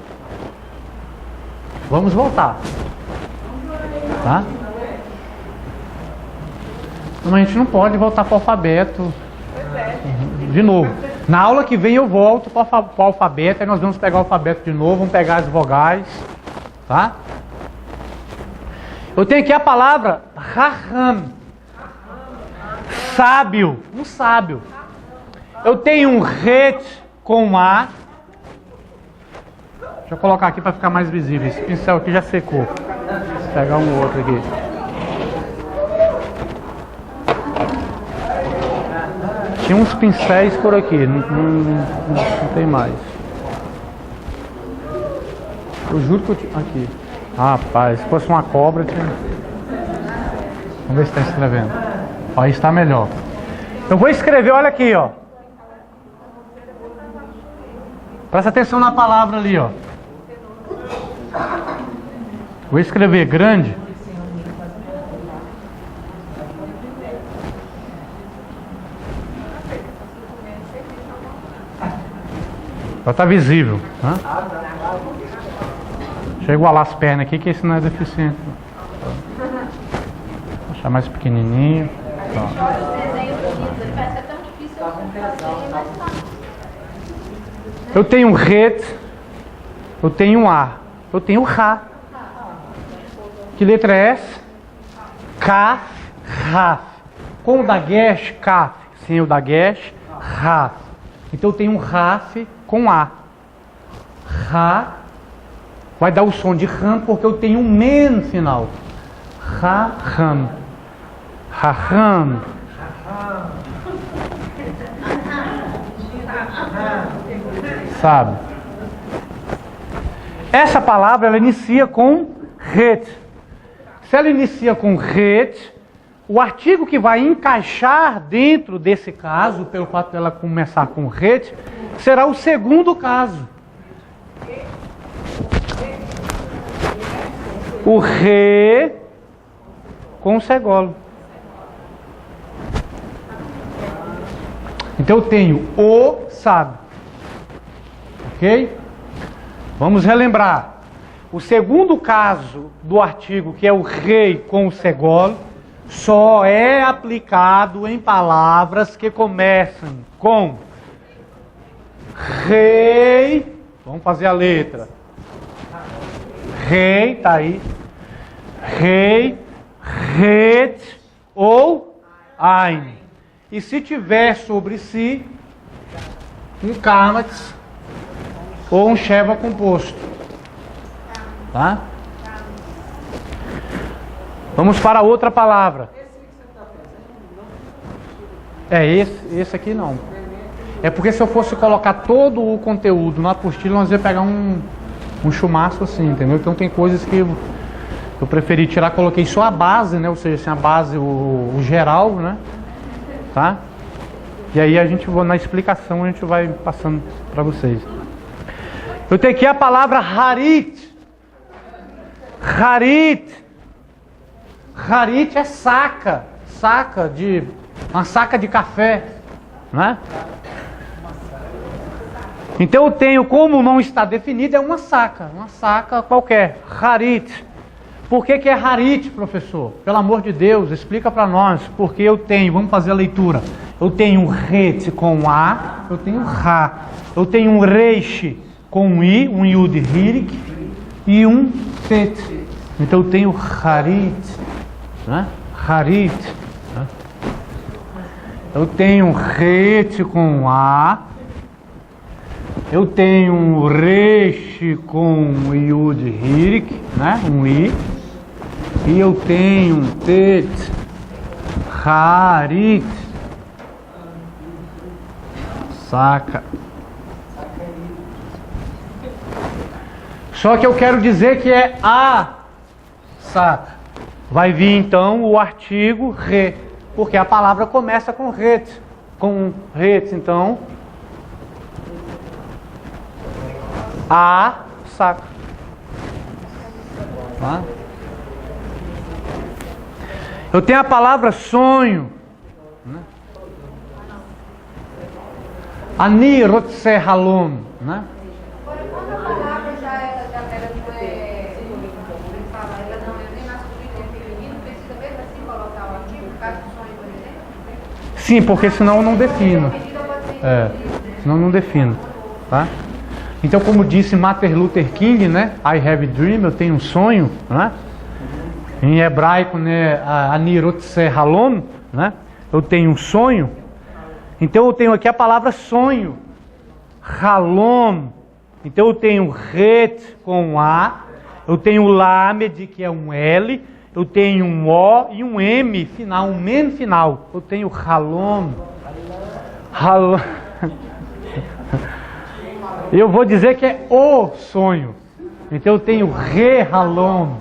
vamos voltar, tá? Mas a gente não pode voltar para o alfabeto de novo. Na aula que vem eu volto para o alfabeto, aí nós vamos pegar o alfabeto de novo, vamos pegar as vogais, tá? Eu tenho aqui a palavra Raham, sábio, um sábio. Eu tenho um Het com A. Deixa eu colocar aqui para ficar mais visível. Esse pincel aqui já secou. Vou pegar um outro aqui. Tinha uns pincéis por aqui, não tem mais. Eu juro que eu tinha. Aqui. Rapaz, se fosse uma cobra, tinha. Vamos ver se está escrevendo. Ó, aí está melhor. Eu vou escrever, olha aqui, ó. Presta atenção na palavra ali, ó. Vou escrever grande. Já está visível, né? Deixa eu igualar as pernas aqui, que esse não é deficiente. Vou deixar mais pequenininho. Eu tenho um Het, eu tenho um A. Eu tenho Ra. Que letra é essa? Kaf, Raf. Com o Dagesh, Kaf. Sem o Dagesh, Raf. Então eu tenho um Raf com A. Ra vai dar o som de Ram porque eu tenho um Men no final. Ra-Ram. Ra-Ram. Sabe? Essa palavra ela inicia com Het. Se ela inicia com Het, o artigo que vai encaixar dentro desse caso, pelo fato dela começar com Het, será o segundo caso. O Re com o segolo. Então eu tenho o sabe. Ok? Vamos relembrar. O segundo caso do artigo, que é o rei com o segolo, só é aplicado em palavras que começam com rei. Vamos fazer a letra. Rei, tá aí. Rei, Het ou Ein. E se tiver sobre si um Kamatz ou um Sheva composto. Tá? Vamos para outra palavra. Esse aqui não. É porque se eu fosse colocar todo o conteúdo na apostila, nós ia pegar um chumaço assim, entendeu? Então tem coisas que eu preferi tirar, coloquei só a base, né? Ou seja, assim, a base, o geral, né? Tá? E aí a gente na explicação a gente vai passando para vocês. Eu tenho aqui a palavra Harit. Harit. Harit é saca. Uma saca de café, né? Então eu tenho, como não está definido, é uma saca qualquer. Harit. Por que é Harit, professor? Pelo amor de Deus, explica para nós. Porque eu tenho, vamos fazer a leitura. Eu tenho um Het com A, eu tenho Ra. Eu tenho um Reish com um I, um Yud Hirik e um Tet. Então eu tenho Harit, né? Harit. Né? Eu tenho um Het com A. Eu tenho um Reish com um Yud Hirik, né? Um I. E eu tenho um Tet. Harit. Saca. Só que eu quero dizer que é a saca. Vai vir então o artigo re, porque a palavra começa com het, então a saca. Tá? Eu tenho a palavra sonho. Ani rotse halom, né? Agora, quando a palavra ela não é, como fala, ela não é nem masculino nem feminino, precisa mesmo assim colocar o artigo, no caso do sonho, por exemplo? Sim, porque senão eu não defino. Senão eu não defino, tá? Então, como disse Martin Luther King, né? I have a dream, eu tenho um sonho, né? Em hebraico, né? Ani rotse halom, né? Eu tenho um sonho. Então eu tenho aqui a palavra sonho, halom. Então eu tenho het com A, eu tenho lamed, que é um L, eu tenho um O e um M final, um men final. Eu tenho halom. Halom. Eu vou dizer que é o sonho. Então eu tenho re halom.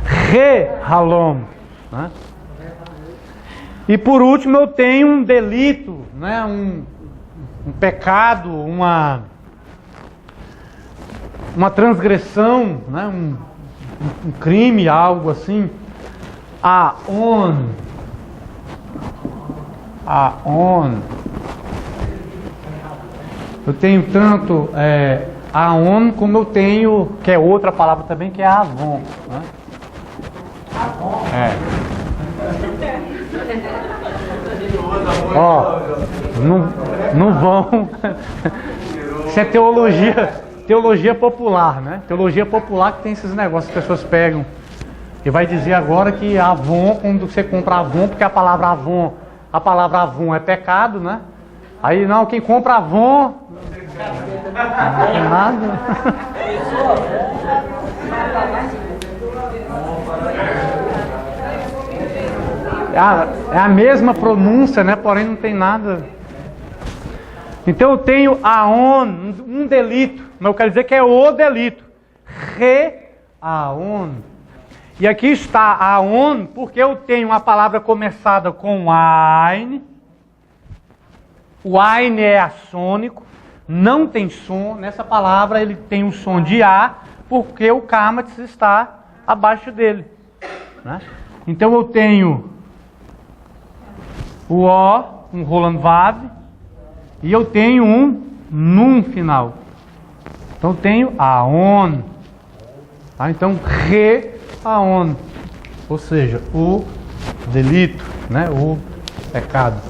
Re halom. E por último eu tenho um delito, né? um pecado, uma transgressão, né? um crime, algo assim. Aon. Eu tenho tanto Aon como eu tenho, que é outra palavra também, que é Avon. Né? Ó, não vão. Isso é teologia popular, né? Teologia popular que tem esses negócios que as pessoas pegam. E vai dizer agora que Avon, quando você compra Avon, porque a palavra Avon é pecado, né? Aí não, quem compra Avon não tem nada. É a mesma pronúncia, né? Porém não tem nada. Então eu tenho Aon, um delito, mas eu quero dizer que é o delito. Re-Aon. E aqui está Aon, porque eu tenho uma palavra começada com Ain. O Ain é assônico, não tem som. Nessa palavra ele tem um som de A, porque o Kamatz está abaixo dele, né? Então eu tenho o O, um Roland Vav, e eu tenho um Nun final. Então eu tenho Aon. Tá? Então Re-Aon, ou seja, o delito, né? O pecado.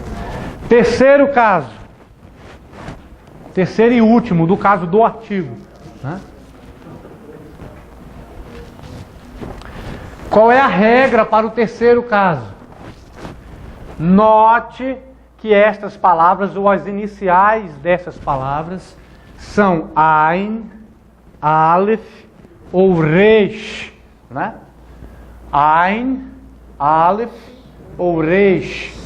Terceiro caso. Terceiro e último do caso do artigo, né? Qual é a regra para o terceiro caso? Note que estas palavras, ou as iniciais dessas palavras, são Ain, Aleph ou Resh, né? Ain, Aleph ou Resh.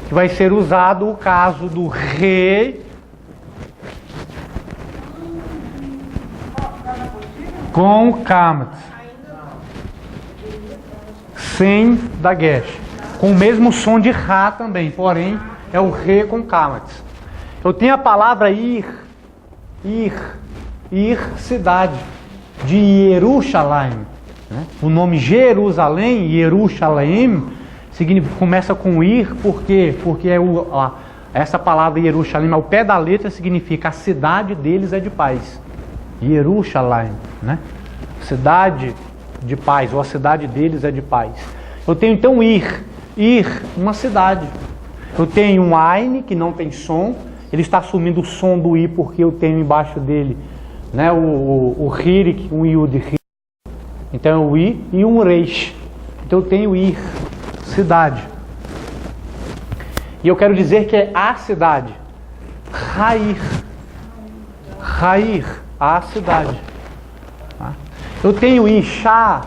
Que vai ser usado o caso do rei com Kamatz, sem dagesh, com o mesmo som de Ra também, porém é o Re com Kamatz. Eu tenho a palavra Ir, cidade, de Jerusalém, né? O nome Jerusalém, Yerushalayim, começa com Ir, por quê? Porque essa palavra Jerusalém, ao pé da letra, significa a cidade deles é de paz. Jerusalém, né? Cidade de paz, ou a cidade deles é de paz. Eu tenho então Ir, uma cidade. Eu tenho um Ain, que não tem som, ele está assumindo o som do I, porque eu tenho embaixo dele, né, o Hirik, um Yud Hirik. Então é o I e um Reish. Então eu tenho Ir, cidade. E eu quero dizer que é a cidade. Rair, a cidade. Tá? Eu tenho Isha,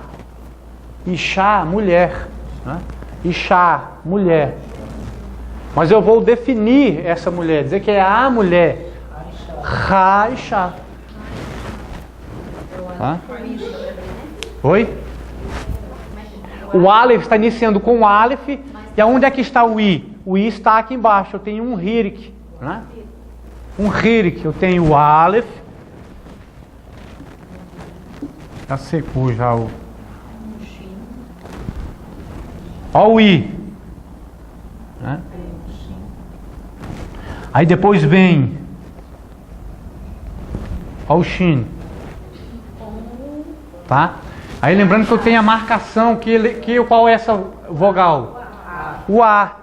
mulher. Né? Isha, mulher. Mas eu vou definir essa mulher, dizer que é a mulher. Isha. Tá? Oi? O Aleph está iniciando com o Aleph. E aonde é que está o I? O I está aqui embaixo. Eu tenho um Hirik, né? Um Hirik. Eu tenho o Aleph. Já secou já o... Olha o I. Né? Aí depois vem... Olha o Shin. Tá? Aí lembrando que eu tenho a marcação, qual é essa vogal? O A.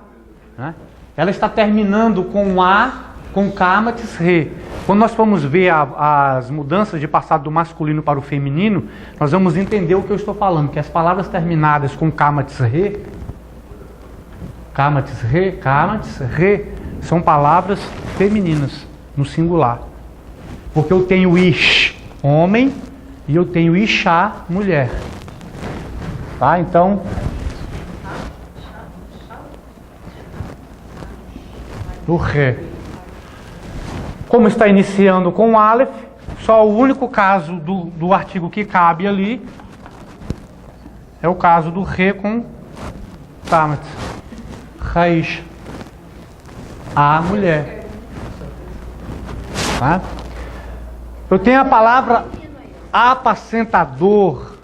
Né? Ela está terminando com A, com Kamatz Re. Quando nós formos ver as mudanças de passado do masculino para o feminino, nós vamos entender o que eu estou falando, que as palavras terminadas com Kamatz Re, são palavras femininas, no singular. Porque eu tenho Ish, homem, e eu tenho Isha, mulher. Tá? Então, o Re. Como está iniciando com o Aleph, só o único caso do artigo que cabe ali é o caso do Re com Kamatz. Raish. A mulher. Tá? Eu tenho a palavra apacentador,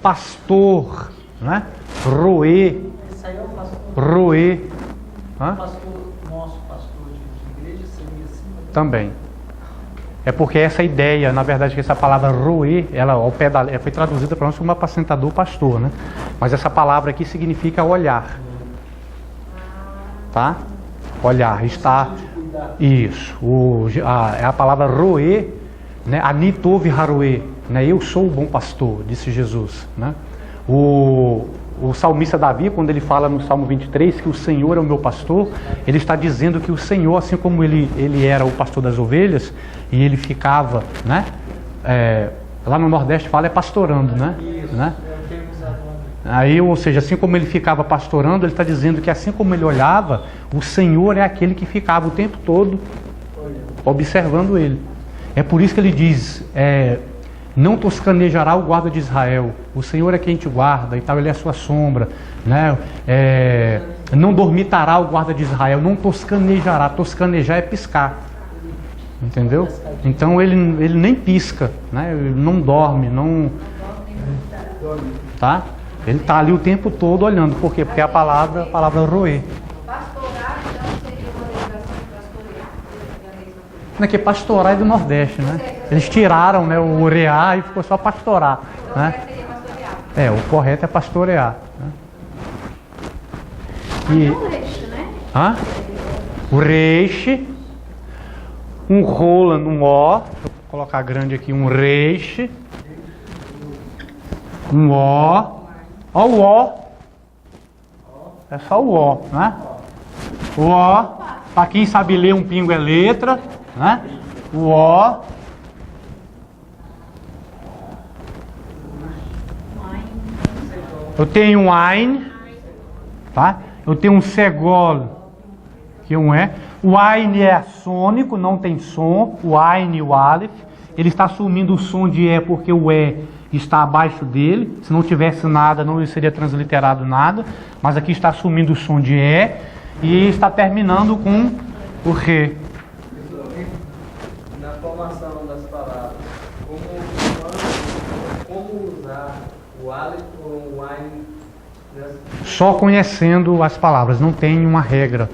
pastor, né? Roê. Esse aí é o pastor. Roê. Nosso pastor de igreja seria assim. Também. É porque essa ideia, na verdade, que essa palavra roê, ela ao pé da letra, foi traduzida para nós como apacentador, pastor, né? Mas essa palavra aqui significa olhar. Tá? Olhar, estar Isso. É a palavra roê, né? Anitov haroê, né? Eu sou o bom pastor, disse Jesus, né? O salmista Davi, quando ele fala no Salmo 23 que o Senhor é o meu pastor, ele está dizendo que o Senhor, assim como ele era o pastor das ovelhas, e ele ficava, né? Lá no Nordeste fala pastorando, né? Isso, né? é o termo usado lá. Aí, ou seja, assim como ele ficava pastorando, ele está dizendo que assim como ele olhava, o Senhor é aquele que ficava o tempo todo observando ele. É por isso que ele diz, não toscanejará o guarda de Israel, o Senhor é quem te guarda e tal, ele é a sua sombra, né? Não dormitará o guarda de Israel, não toscanejará, toscanejar é piscar, entendeu? Então ele nem pisca, né? Ele não dorme, não, tá? Ele está ali o tempo todo olhando, por quê? Porque a palavra roê. Pastorar, então, seria uma derivação de pastorear? Não é que pastorar é do Nordeste, né? Eles tiraram, né, o orear e ficou só pastorar, Então, né? seria pastorear. O correto é pastorear, né? Mas não deixa, né? Hã? O reixe, um rola num ó, deixa eu colocar grande aqui, um reixe, um ó, ó o ó, é só o ó, né? O ó, para quem sabe ler um pingo é letra, né? O ó, eu tenho um Ain, tá? Eu tenho um Segol, que um é. O Ain é sônico, não tem som. O Ain e o Aleph. Ele está assumindo o som de E porque o E está abaixo dele. Se não tivesse nada, não seria transliterado nada. Mas aqui está assumindo o som de E. E está terminando com o Re. Na formação das palavras, como usar o Aleph ou o Ain? Só conhecendo as palavras, não tem uma regra.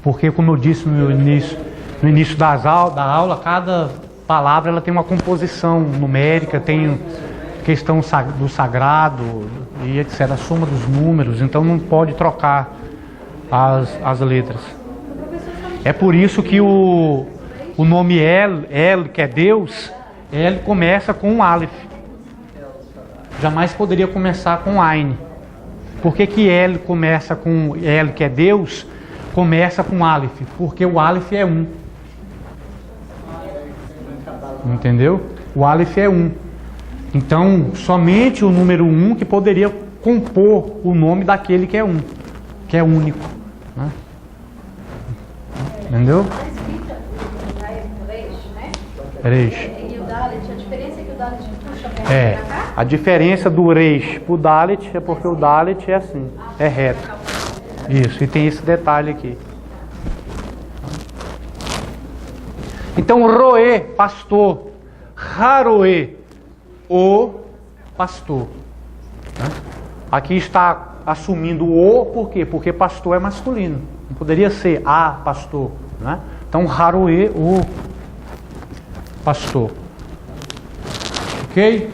Porque, como eu disse no início da aula, cada palavra ela tem uma composição numérica, tem questão do sagrado e etc. A soma dos números, então não pode trocar as letras. É por isso que o nome El, que é Deus, El começa com um Aleph. Jamais poderia começar com Ain. Por que El começa com El, que é Deus, começa com Aleph? Porque o Aleph é um. Entendeu? O Aleph é um. Então, somente o número 1 que poderia compor o nome daquele que é um, que é único, né? Entendeu? A escrita do Reish, né? Reish. E o Dalet, a diferença é que o Dalet puxa pra cá? A diferença do Reish pro Dalet é porque o Dalet é assim, é reto. Isso, e tem esse detalhe aqui. Então, Roê, pastor. Haroê, o pastor. Né? Aqui está assumindo o, por quê? Porque pastor é masculino. Não poderia ser a pastor. Né? Então, Haroê, o pastor. Ok?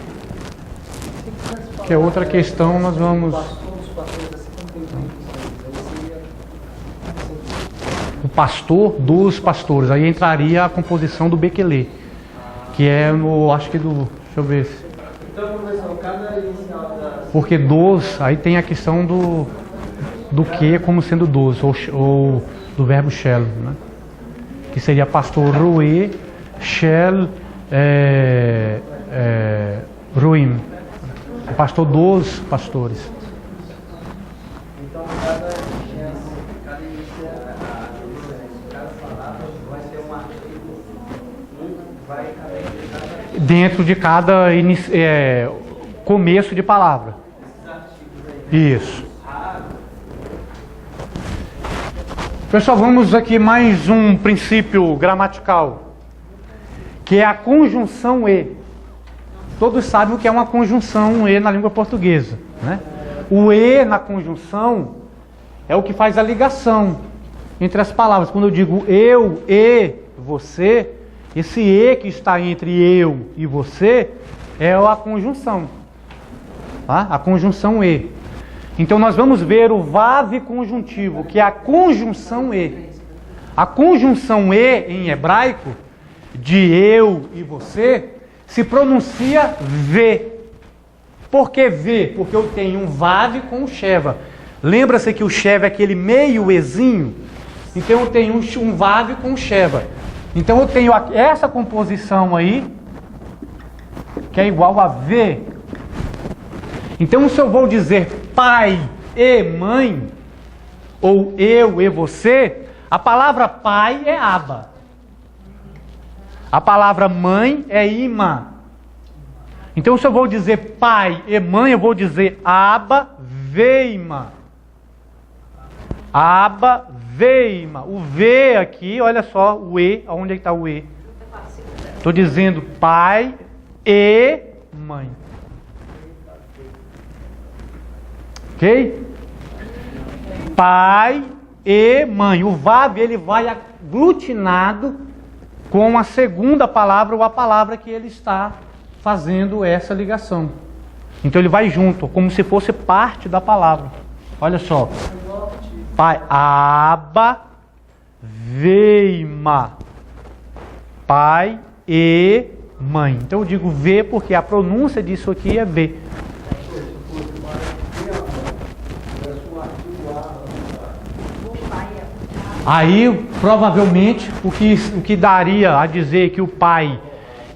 Que é outra questão, nós vamos... O pastor dos pastores. Aí entraria a composição do Bequelê, que é no, acho que do, deixa eu ver. Então, professor, cada inicial da... Porque dos, aí tem a questão do que como sendo dos, ou do verbo shel, né? Que seria pastor roê, shel, ruim. O pastor dos pastores. Então, cada palavra vai ser um artigo, vai caber Dentro de cada começo de palavra. Isso. Pessoal, vamos aqui mais um princípio gramatical, que é a conjunção E. Todos sabem o que é uma conjunção E na língua portuguesa, né? O E na conjunção é o que faz a ligação entre as palavras. Quando eu digo eu, e, você, esse E que está entre eu e você é a conjunção, tá? A conjunção E. Então nós vamos ver o VAV conjuntivo, que é a conjunção E. A conjunção e em hebraico, de eu e você, se pronuncia V. Por que V? Porque eu tenho um vav com um sheva. Lembra-se que o sheva é aquele meio ezinho? Então eu tenho um vav com um sheva. Então eu tenho essa composição aí, que é igual a V. Então se eu vou dizer pai e mãe, ou eu e você, a palavra pai é aba. A palavra mãe é ima. Então se eu vou dizer pai e mãe, eu vou dizer aba veima. Aba veima. O V aqui, olha só, o E, onde é que está o E? Estou dizendo pai e mãe. Ok? Pai e mãe. O vav, ele vai aglutinado com a segunda palavra ou a palavra que ele está fazendo essa ligação. Então ele vai junto, como se fosse parte da palavra. Olha só. Pai, aba, veima. Pai e mãe. Então eu digo V porque a pronúncia disso aqui é V. Aí, provavelmente, o que daria a dizer que o pai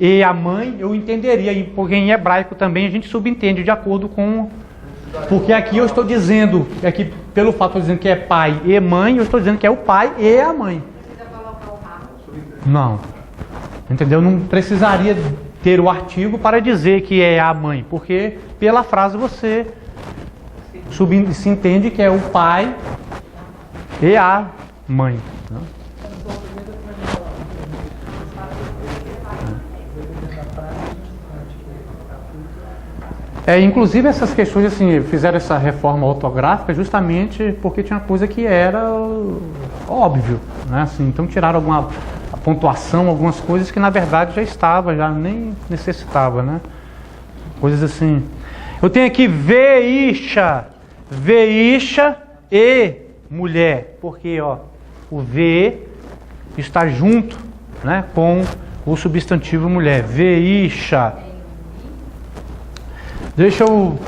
e a mãe, eu entenderia, porque em hebraico também a gente subentende de acordo com... Porque aqui eu estou dizendo, aqui pelo fato de eu dizendo que é pai e mãe, eu estou dizendo que é o pai e a mãe. Não. Entendeu? Não precisaria ter o artigo para dizer que é a mãe, porque pela frase você se entende que é o pai e a mãe. Inclusive essas questões assim, fizeram essa reforma ortográfica justamente porque tinha coisa que era óbvio, né? Assim, então tiraram alguma pontuação, algumas coisas que na verdade já estava, já nem necessitava, né? Coisas assim. Eu tenho aqui veisha e mulher, porque ó, o V está junto, né, com o substantivo mulher. Veisha. Deixa eu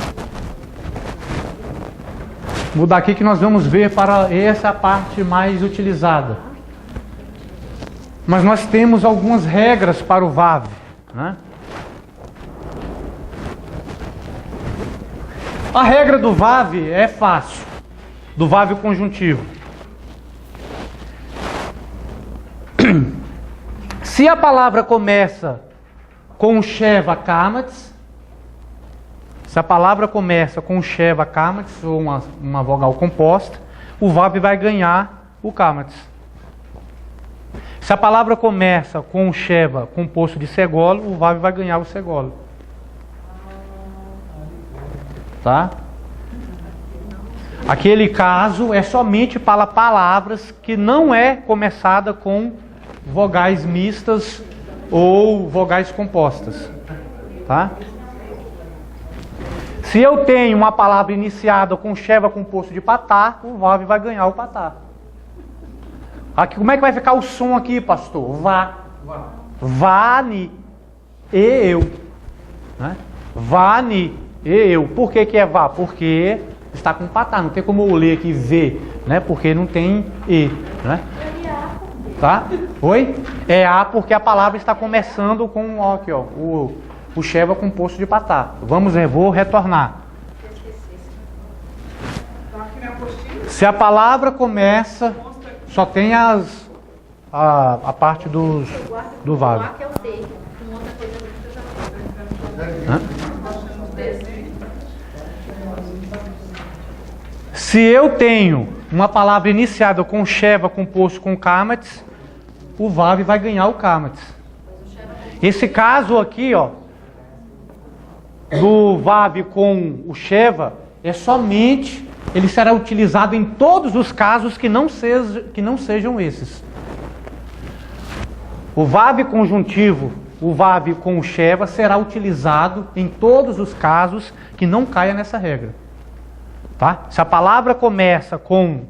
mudar aqui que nós vamos ver para essa parte mais utilizada. Mas nós temos algumas regras para o vav, né? A regra do vav é fácil, do vav conjuntivo. Se a palavra começa com sheva kamatz, se a palavra começa com sheva kamatz, ou uma vogal composta, o vav vai ganhar o kamatz. Se a palavra começa com sheva composto de segolo, o vav vai ganhar o segolo. Tá? Aquele caso é somente para palavras que não é começada com vogais mistas ou vogais compostas. Tá? Se eu tenho uma palavra iniciada com sheva composto de patá, o vav vai ganhar o patá. Aqui, como é que vai ficar o som aqui, pastor? Vá. Vá-ni e eu. Né? Vá-ni e eu. Por que é vá? Porque está com patá. Não tem como eu ler aqui V, né? Porque não tem E. Né? Tá? Oi? É A porque a palavra está começando com ó, aqui, ó, o sheva composto de patá. Vou retornar. Se a palavra começa, só tem a parte do vav. Se eu tenho uma palavra iniciada com sheva composto com kamatz, o vav vai ganhar o kamatz. Esse caso aqui, ó, do vav com o sheva, é somente, ele será utilizado em todos os casos que não sejam esses. O vav conjuntivo, o vav com o sheva, será utilizado em todos os casos que não caia nessa regra. Tá? Se a palavra começa com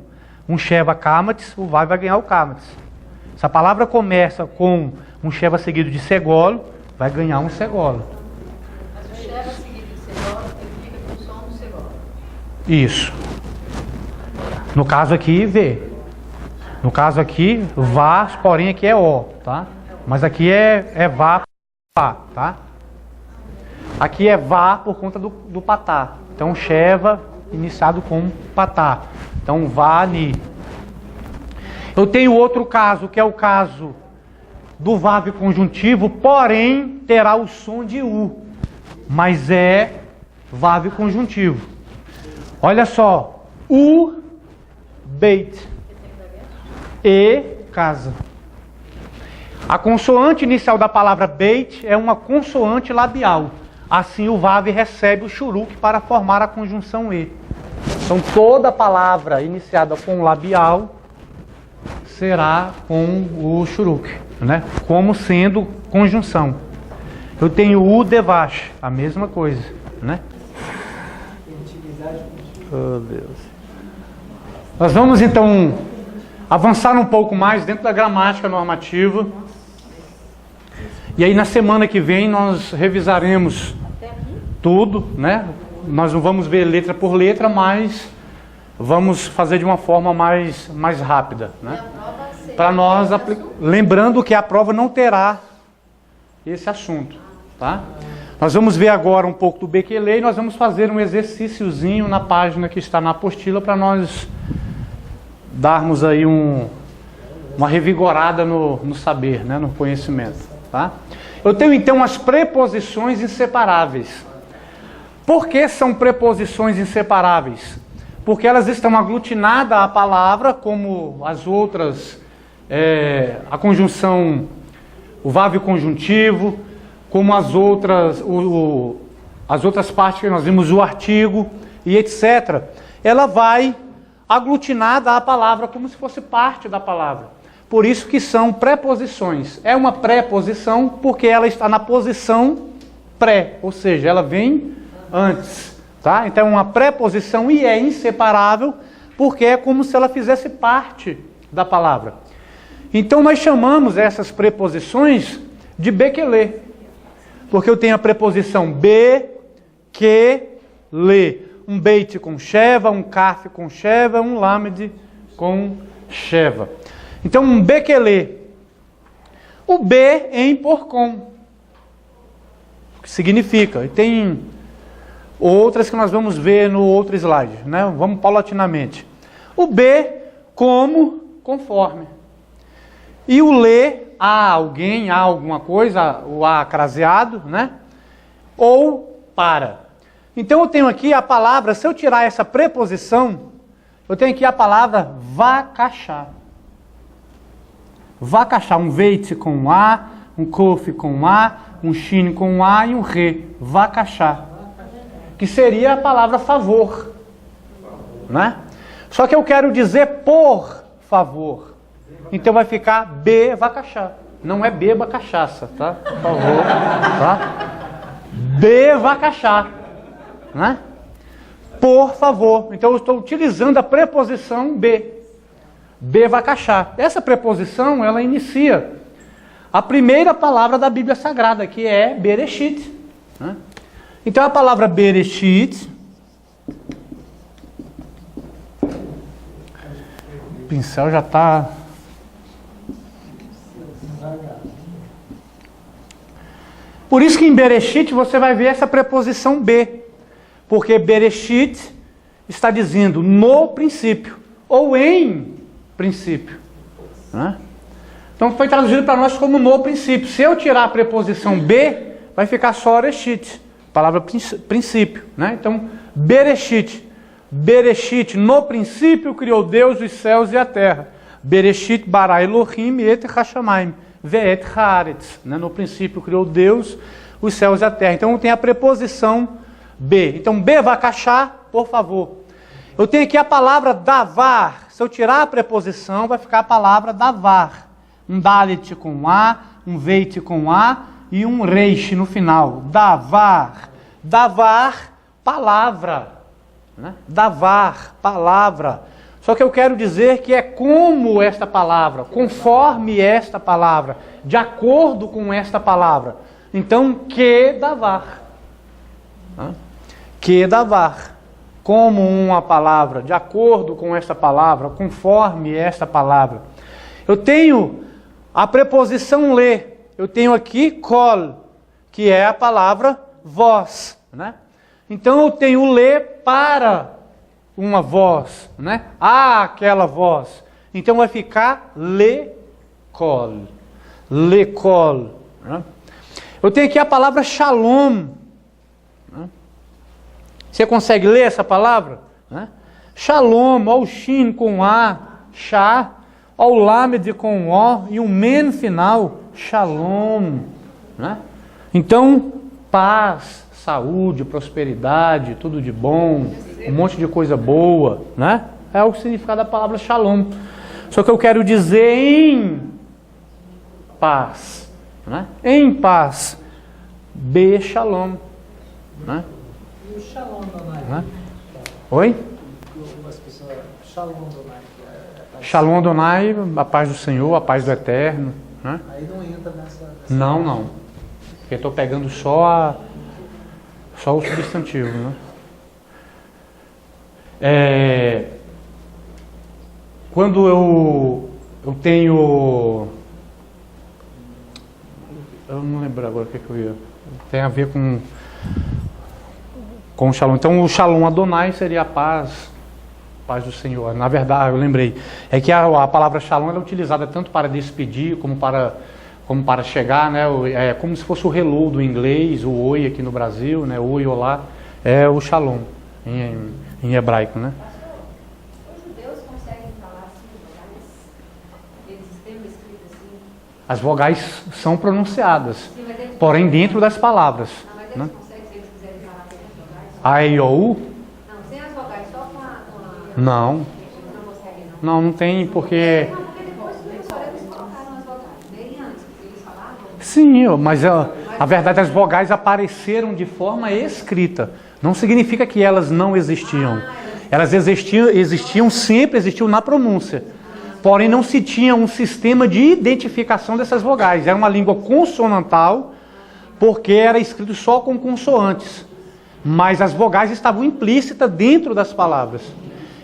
um sheva kamatz, o vav vai ganhar o kamatz. Se a palavra começa com um Sheva seguido de segolo, vai ganhar um segolo. Mas o Sheva seguido de segolo, ele fica com o som do segolo. Isso. No caso aqui, V. No caso aqui, Vá, porém aqui é O, tá? Mas aqui é Vá, tá? Aqui é Vá por conta do Patá. Então, Sheva iniciado com Patá. Então, Vá, Ni. Eu tenho outro caso, que é o caso do Vav conjuntivo, porém terá o som de U. Mas é Vav conjuntivo. Olha só. U, Beit. E, casa. A consoante inicial da palavra Beit é uma consoante labial. Assim o Vav recebe o shuruk para formar a conjunção E. Então toda palavra iniciada com labial será com o shuruk, né? Como sendo conjunção. Eu tenho U devash, a mesma coisa, né? Oh, Deus. Nós vamos então avançar um pouco mais dentro da gramática normativa. E aí na semana que vem nós revisaremos tudo, né? Nós não vamos ver letra por letra, mas vamos fazer de uma forma mais rápida, né? Para nós, lembrando que a prova não terá esse assunto, tá? Nós vamos ver agora um pouco do Bekele e nós vamos fazer um exercíciozinho na página que está na apostila para nós darmos aí uma revigorada no saber, né? No conhecimento, tá? Eu tenho então as preposições inseparáveis. Por que são preposições inseparáveis? Porque elas estão aglutinadas à palavra, como as outras, a conjunção, o Vav conjuntivo, como as outras partes que nós vimos, o artigo e etc. Ela vai aglutinada à palavra, como se fosse parte da palavra. Por isso que são preposições. É uma preposição porque ela está na posição pré, ou seja, ela vem antes. Tá? Então é uma preposição e é inseparável porque é como se ela fizesse parte da palavra. Então nós chamamos essas preposições de Bekele. Porque eu tenho a preposição be, que, le. Um beit com Sheva, um kaf com Sheva, um lamed com Sheva. Então um Bekele. O B em porcom. O que significa? E tem outras que nós vamos ver no outro slide, né? Vamos paulatinamente. O B como, conforme. E o le, há alguém, há alguma coisa, o há craseado, né? Ou para. Então eu tenho aqui a palavra, se eu tirar essa preposição, eu tenho aqui a palavra vakashá. Vakashá, um veit com A, um kof com A, um shin com A e um re. Vakashá. Que seria a palavra favor, né? Só que eu quero dizer por favor. Então vai ficar be-vakashá. Não é beba cachaça, tá? Por favor, tá? Be-vakashá, né? Por favor. Então eu estou utilizando a preposição be. Be-vakashá. Essa preposição, ela inicia a primeira palavra da Bíblia Sagrada, que é Bereshit, né? Então a palavra Bereshit, o pincel já está... Por isso que em Bereshit você vai ver essa preposição be, porque Bereshit está dizendo no princípio, ou em princípio, né? Então foi traduzido para nós como no princípio. Se eu tirar a preposição be, vai ficar só Reshit. Palavra princípio, né? Então, Bereshit. Bereshit, no princípio criou Deus os céus e a terra. Bereshit bara Elohim et hashamayim ve'et haaretz. No princípio criou Deus os céus e a terra. Então tem a preposição be. Então, be-vakashá, por favor. Eu tenho aqui a palavra davar. Se eu tirar a preposição, vai ficar a palavra davar. Um dalet com A, um veit com A e um reish no final. Davar. Davar, palavra. Né? Davar, palavra. Só que eu quero dizer que é como esta palavra, conforme esta palavra, de acordo com esta palavra. Então, que davar. Que davar. Como uma palavra, de acordo com esta palavra, conforme esta palavra. Eu tenho a preposição le. Eu tenho aqui kol, que é a palavra voz, né? Então eu tenho le para uma voz, né? Aquela voz. Então vai ficar le kol. Le kol. Né? Eu tenho aqui a palavra shalom. Né? Você consegue ler essa palavra? Né? Shalom, ó o shin com a, shá, ó o lamed com o e um men final, shalom. Né? Então, paz, saúde, prosperidade, tudo de bom, um monte de coisa boa, né? É o significado da palavra shalom. Só que eu quero dizer em paz, né? Em paz. Be shalom, né? E o Shalom Donai? Né? Oi? As pessoas, Shalom Donai. Shalom Adonai, a paz do Senhor, a paz do Eterno, né? Aí não entra nessa... Não. Porque eu estou pegando só o substantivo, né? Quando eu tenho... Eu não lembro agora o que eu ia... Tem a ver com o Shalom. Então o Shalom Adonai seria a paz do Senhor. Na verdade, eu lembrei. É que a palavra Shalom ela é utilizada tanto para despedir como para chegar, né? É como se fosse o hello do inglês, o oi aqui no Brasil, né? Oi, olá, é o Shalom em hebraico, né? Os judeus conseguem falar assim, vogais? Eles têm uma escrita assim? As vogais são pronunciadas, Sim, mas eles porém dentro das palavras. Não, mas eles Né? conseguem, se eles quiserem falar sem as vogais? A, E, O, U? Não, sem as vogais, só com a... Não. Eles não conseguem, não. Não tem, porque... Não, porque depois dos histórias eles colocaram as vogais. Bem antes, eles falavam... Sim, mas a verdade, as vogais apareceram de forma escrita. Não significa que elas não existiam. Elas existiam sempre, existiam na pronúncia. Porém, não se tinha um sistema de identificação dessas vogais. Era uma língua consonantal, porque era escrito só com consoantes. Mas as vogais estavam implícitas dentro das palavras.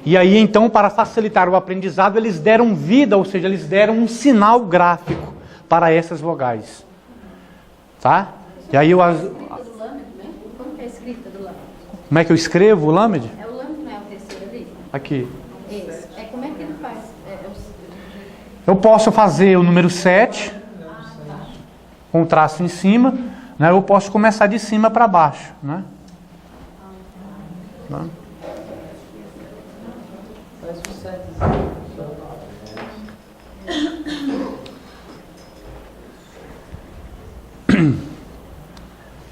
E aí, então, para facilitar o aprendizado, eles deram vida, ou seja, eles deram um sinal gráfico para essas vogais. Tá? E aí, A escrita do Lamed, né? Como que é a escrita do Lamed? como é que eu escrevo o Lamed? É o Lamed, não é o terceiro ali? Aqui. Esse. É como é que ele faz? Eu posso fazer o número 7, com um traço em cima, né? Eu posso começar de cima para baixo, né? Tá? Faz o 7.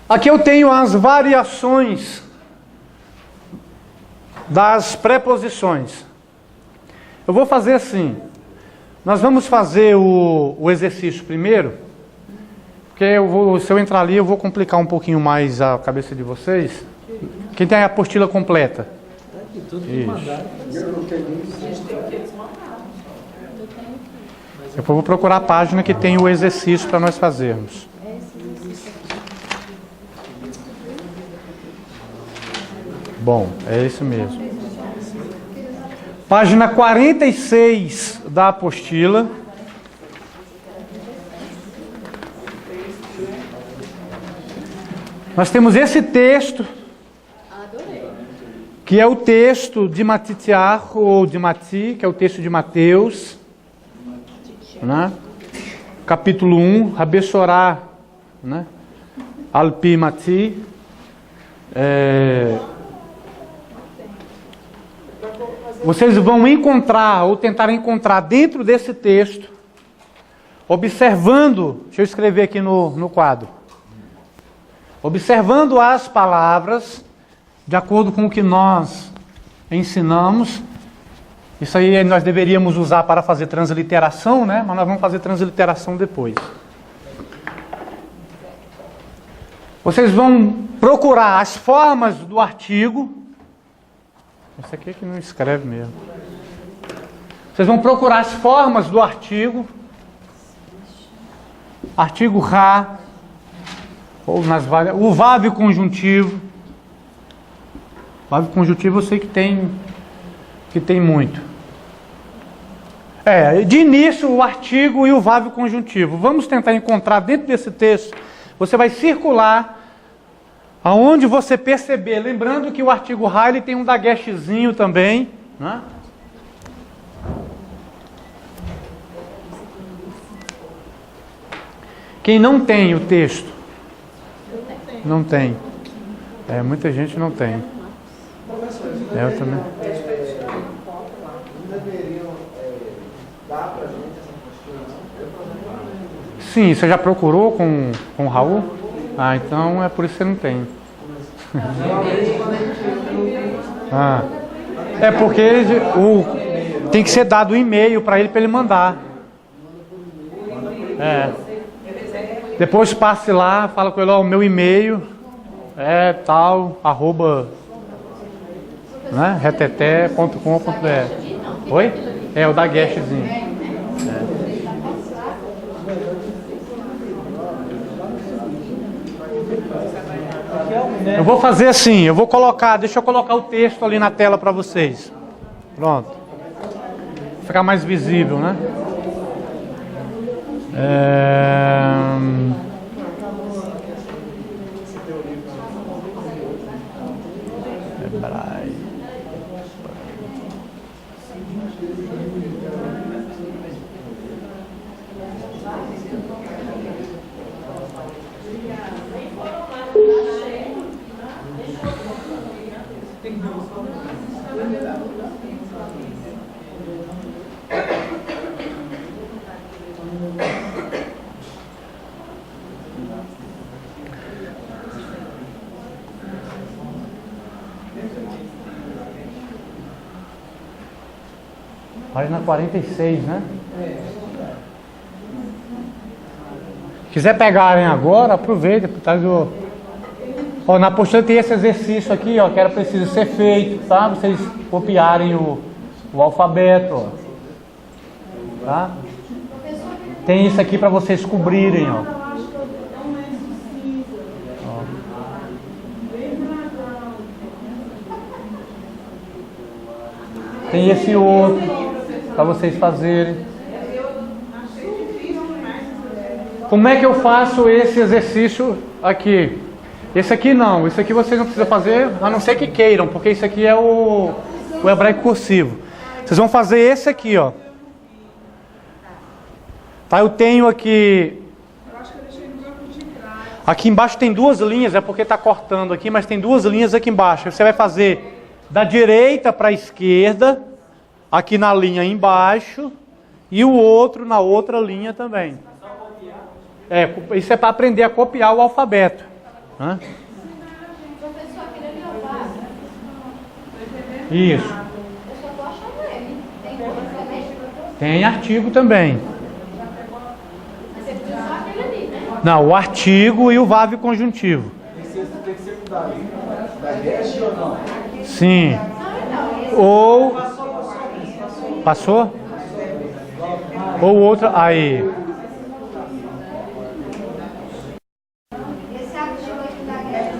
Aqui eu tenho as variações das preposições. Eu vou fazer assim. Nós vamos fazer o exercício primeiro, porque se eu entrar ali eu vou complicar um pouquinho mais a cabeça de vocês. Quem tem a apostila completa? Tudo que mandaram. Eu vou procurar a página que tem o exercício para nós fazermos. Bom, é esse mesmo. Página 46 da apostila. Nós temos esse texto, que é o texto de Matitiach, ou de Mati, que é o texto de Mateus, né? Capítulo 1, Rabessorá, né? Alpi Mati. Vocês vão encontrar, ou tentar encontrar dentro desse texto, observando, deixa eu escrever aqui no quadro, observando as palavras, de acordo com o que nós ensinamos. Isso aí nós deveríamos usar para fazer transliteração, né? Mas nós vamos fazer transliteração depois. Vocês vão procurar as formas do artigo. Esse aqui é que não escreve mesmo. Vocês vão procurar as formas do artigo. Artigo Ra, ou nas várias, o vável conjuntivo. O vável conjuntivo eu sei que tem muito. De início o artigo e o vável conjuntivo. Vamos tentar encontrar dentro desse texto. Você vai circular aonde você perceber, lembrando que o artigo Ra ele tem um daguestezinho também, né? Quem não tem o texto? Não tem. Muita gente não tem. Eu também. Sim, você já procurou com o Raul? Então é por isso que você não tem. É porque tem que ser dado um e-mail para ele mandar. Depois passe lá, fala com ele, o meu e-mail é tal, @ reteté.com.br. Oi? O da Guestzinho. Eu vou fazer assim, deixa eu colocar o texto ali na tela para vocês. Pronto. Ficar mais visível, né? Página 46, né? Quiser pegarem agora, aproveita. Na apostila tem esse exercício aqui, que era preciso ser feito, tá? Vocês copiarem o alfabeto, tá? Tem isso aqui para vocês cobrirem, Tem esse outro para vocês fazerem. Como é que eu faço esse exercício aqui? Esse aqui não, esse aqui vocês não precisam fazer, a não ser que queiram, porque isso aqui é o hebraico cursivo. Vocês vão fazer esse aqui, Tá, eu tenho aqui... Aqui embaixo tem duas linhas, é porque está cortando aqui, mas tem duas linhas aqui embaixo. Você vai fazer da direita para a esquerda, aqui na linha embaixo, e o outro na outra linha também. Isso é para aprender a copiar o alfabeto. Professor, aquele ali é o básico. Isso. Eu só estou achando ele. Tem coisa também? Tem artigo também. Mas você precisa só aquele ali, né? Não, o artigo e o vável conjuntivo. Tem que ser mudado. Da guest ou não? Sim. Ou... Passou? Ou outra... Aí. Esse artigo aqui da guerra.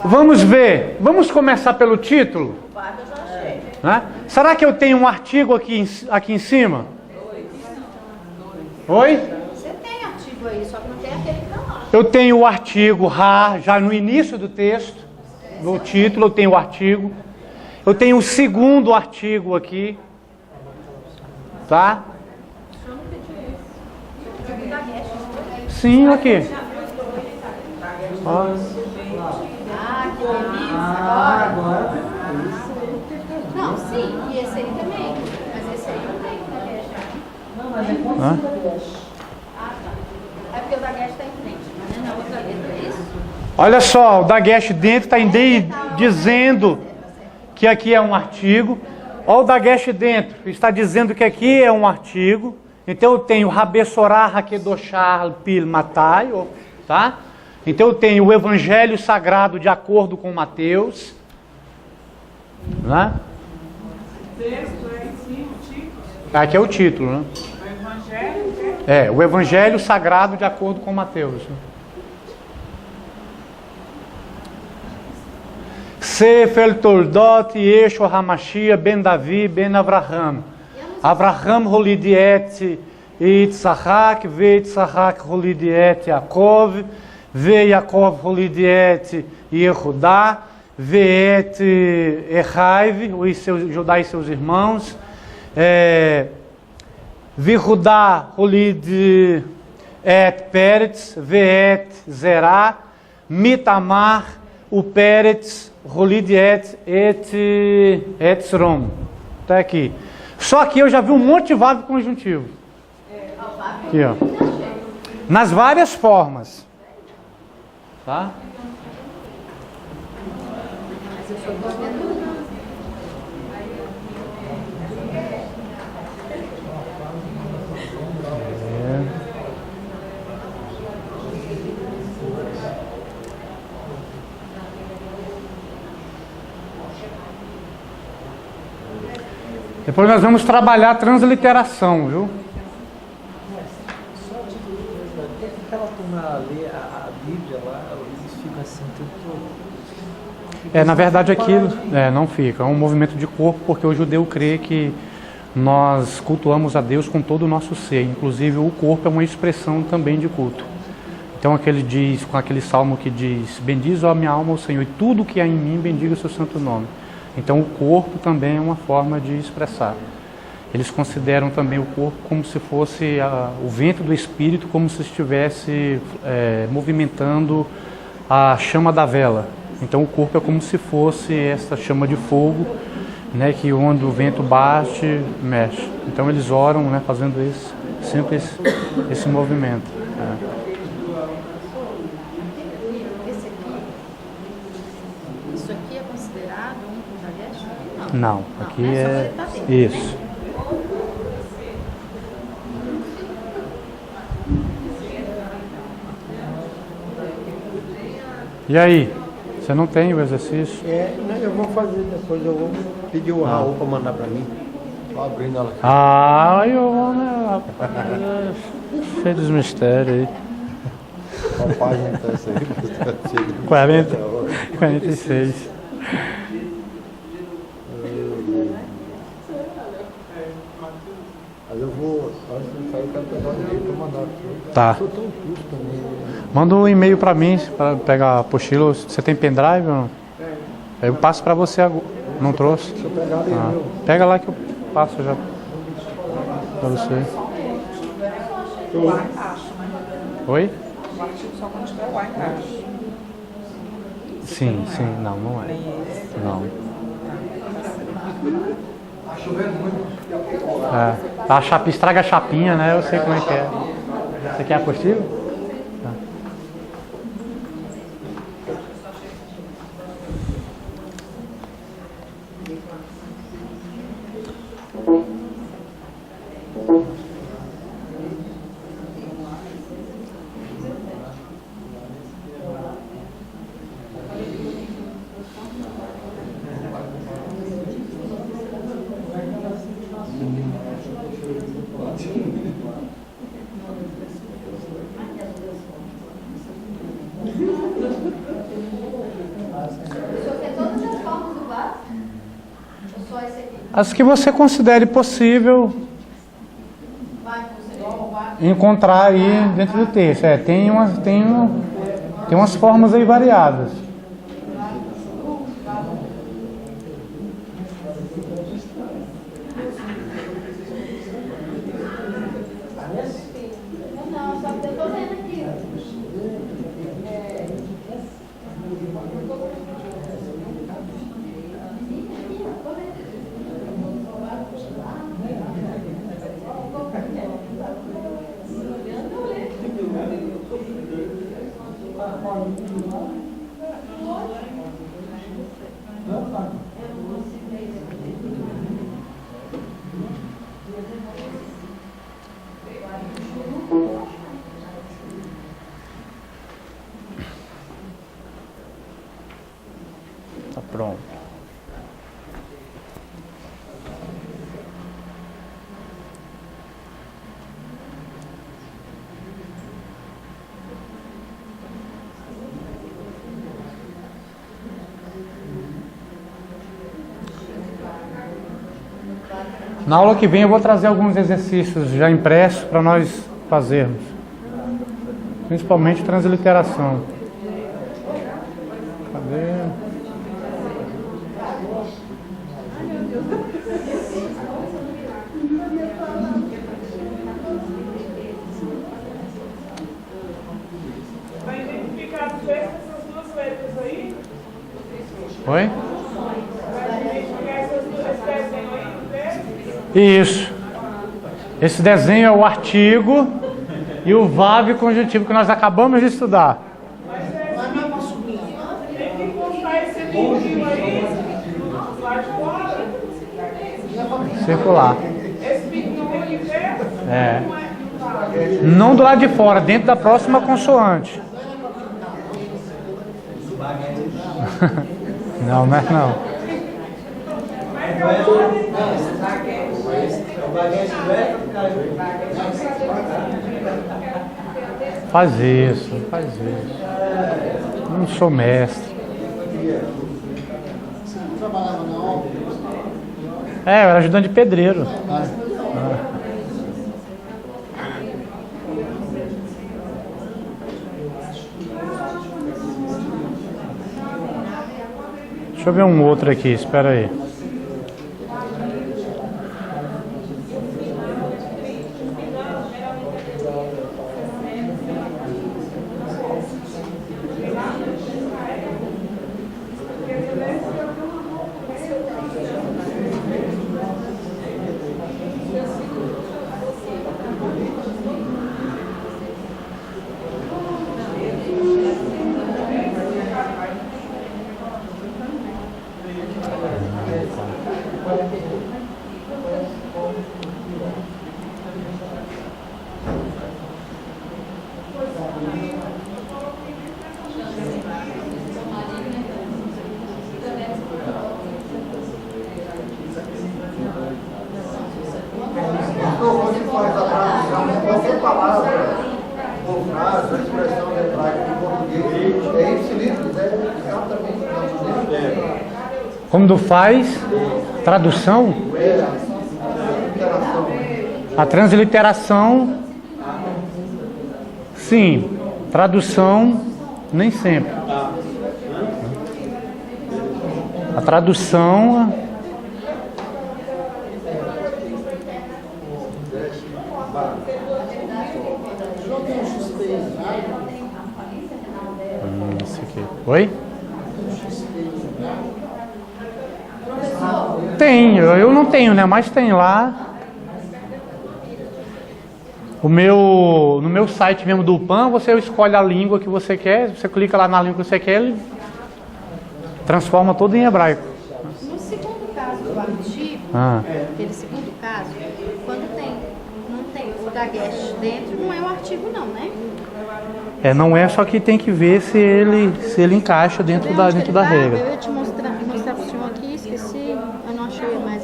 Vamos ver. Vamos começar pelo título? Né? Será que eu tenho um artigo aqui em cima? Oi? Você tem artigo aí, só que não tem aquele que tá lá. Eu tenho o artigo Ra, já no início do texto, no título eu tenho o artigo. Eu tenho o segundo artigo aqui, tá? Sim, aqui. Ó. Ah, que delícia. Agora. Não, sim, e esse aí também. Mas esse aí não tem da guerra. Não, mas é com Hã? Ah, tá. É porque o da guerra está em frente, mas não é na outra letra, é isso? Olha só, o Dagesh dentro está dizendo que aqui é um artigo. Olha o Dagesh dentro, está dizendo que aqui é um artigo. Então eu tenho Rabessorah, Hakedoshah, Pil, Matai, tá? Então eu tenho o Evangelho Sagrado de acordo com Mateus, né? Texto é em si, o título. Aqui é o título, né? O Evangelho O Evangelho Sagrado de acordo com Mateus. Sefer Toldot Yeshua HaMashiach ben Davi ben Avraham. Avraham holiד את יצחק, ויצחק הוליד את יעקב, ויעקב הוליד את יהודה, ואת אחיו, Judá e seus irmãos. ויהודה הוליד את פרץ, ואת זרע, מתמר ופרץ הוליד את צרום. Tá aqui. Só que eu já vi um monte de verbo conjuntivo. Aqui, ó. Nas várias formas. Tá? Depois nós vamos trabalhar a transliteração, viu? Só de curiosidade, por que aquela turma lê a Bíblia lá, eles ficam assim, tudo... Na verdade aquilo não fica, é um movimento de corpo, porque o judeu crê que nós cultuamos a Deus com todo o nosso ser, inclusive o corpo é uma expressão também de culto. Então aquele diz, com aquele salmo que diz, bendize a minha alma ao Senhor e tudo que há em mim bendiga o seu santo nome. Então o corpo também é uma forma de expressar. Eles consideram também o corpo como se fosse o vento do Espírito, como se estivesse movimentando a chama da vela. Então o corpo é como se fosse essa chama de fogo, né, que onde o vento bate, mexe. Então eles oram, né, fazendo sempre esse movimento. Isso aqui é considerado um Kodash? Não, aqui é isso. E aí? Você não tem o exercício? Não, eu vou fazer depois, eu vou pedir o Raul para mandar para mim. Tô abrindo ela aqui. Eu vou, né? Cheio dos mistérios aí. Qual página tá essa aí? 46. Mas eu vou, antes de sair, eu quero pegar um e-mail para mandar. Tá. Eu sou tão curto também. Manda um e-mail pra mim, para pegar a apostila. Você tem pendrive ou não? Aí eu passo pra você agora. Não trouxe? Deixa eu pegar ali, meu. Pega lá que eu passo já pra você. Oi? O artigo só quando tiver lá embaixo. Sim, não é. Não. A chapa, estraga a chapinha, né? Eu sei como é que é. Você quer a apostila? As que você considere possível encontrar aí dentro do texto. Tem umas formas aí variadas. Não, só que eu tô vendo aqui. Na aula que vem eu vou trazer alguns exercícios já impressos para nós fazermos. Principalmente transliteração. Cadê? Vai identificar as essas duas letras aí? Oi? Vai identificar esse desenho aí no texto? Isso. Esse desenho é o artigo e o verbo conjuntivo que nós acabamos de estudar. Tem que encostar esse biquinho aí lá de fora. Circular. Esse biquinho tem que ter? É. Não é que tá. Não do lado de fora, dentro da próxima consoante. Não, não é não. Faz isso, faz isso. Eu não sou mestre. É, eu era ajudante de pedreiro. Deixa eu ver um outro aqui, espera aí. Você faz a tradução de qualquer palavra ou frase ou expressão de hebraico em português, é ipsilitris, é exatamente da maneira. Como faz tradução? A transliteração, sim. Tradução, nem sempre. A tradução... Esse aqui. Oi? Tem, eu não tenho, né? Mas tem lá. No meu site mesmo do PAN, você escolhe a língua que você quer, você clica lá na língua que você quer, ele transforma tudo em hebraico. No segundo caso do artigo, aquele segundo caso, quando não tem o da guest dentro, não é o artigo não, né? É, não é, só que tem que ver se ele encaixa dentro da regra. Eu ia te mostrar pro senhor aqui, esqueci, eu não achei mais.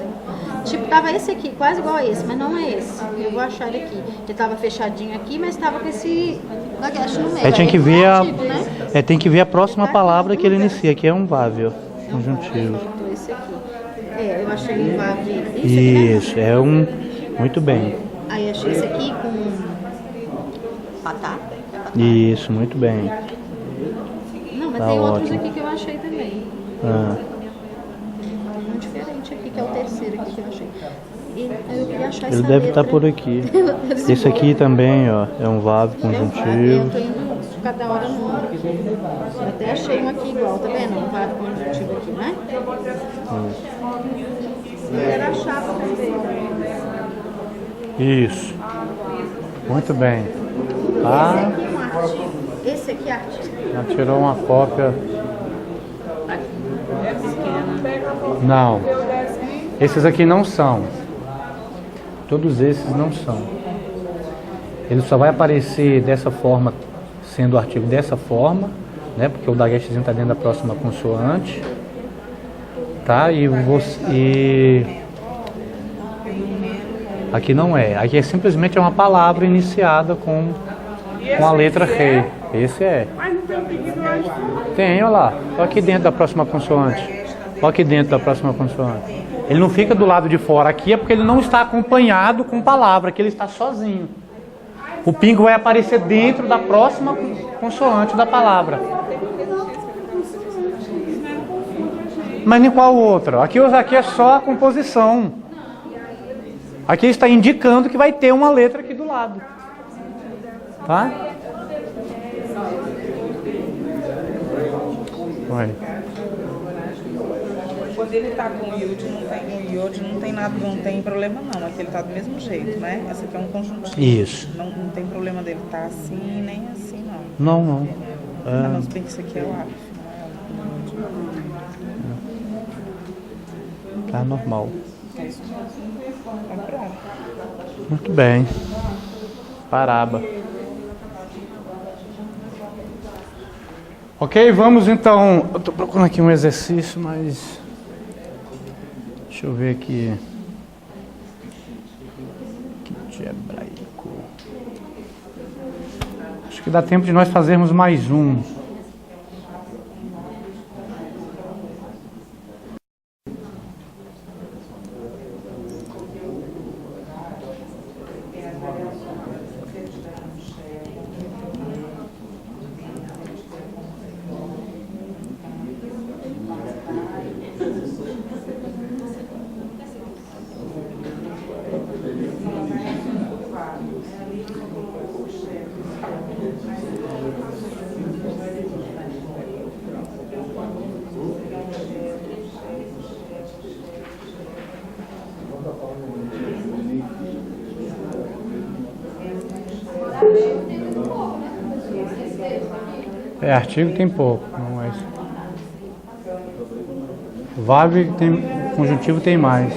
Tipo, tava esse aqui, quase igual a esse, mas não é esse. Eu vou achar ele aqui. Ele tava fechadinho aqui, mas tava com esse laguete no meio. Aí tinha que Aí ver é artigo, né? tem que ver a próxima palavra que ele inicia, que é um vável conjuntivo. Faltou esse aqui. É, eu achei um vável. Isso, é um... Muito bem. Aí achei esse aqui com batata. Isso, muito bem. Não, mas Tá tem outros ótimo. aqui que eu achei também. Um diferente aqui, que é o terceiro aqui que eu achei. E eu queria achar Ele essa deve estar letra. por aqui. Esse aqui também, ó, é um vável Eu conjuntivo. tô indo cada hora no Eu até achei um aqui igual, tá vendo? Um vável conjuntivo aqui, né? E era a chave também. Isso. Muito bem. Ah, Esse aqui é artigo. já tirou uma cópia. Não. Esses aqui não são. Todos esses não são. Ele só vai aparecer dessa forma, sendo o artigo dessa forma, né? Porque o daguestezinho está dentro da próxima consoante. Tá? E aqui não é. Aqui é simplesmente uma palavra iniciada com a letra rei. Esse é. Mas não tem um pedido lá de fora. Tem, olha lá. Olha aqui dentro da próxima consoante. Olha aqui dentro da próxima consoante. Ele não fica do lado de fora. Aqui é porque ele não está acompanhado com palavra, aqui ele está sozinho. O pingo vai aparecer dentro da próxima consoante da palavra. Mas nem qual outra? Aqui é só a composição. Aqui está indicando que vai ter uma letra aqui do lado. Tá? Vai. Quando ele tá com o iode não tem nada, não tem problema não. Aqui ele tá do mesmo jeito, né? Essa aqui é um conjuntivo. Isso. Não tem problema dele tá assim nem assim, não. Não. Não, se bem que isso aqui é o ápice, Tá normal. não é isso mesmo. Pronto. Muito bem. Paraba. Ok, vamos então. Eu estou procurando aqui um exercício, mas deixa eu ver aqui. Kit hebraico. Acho que dá tempo de nós fazermos mais um. Artigo tem pouco, não é isso. Verbo tem, conjuntivo tem mais.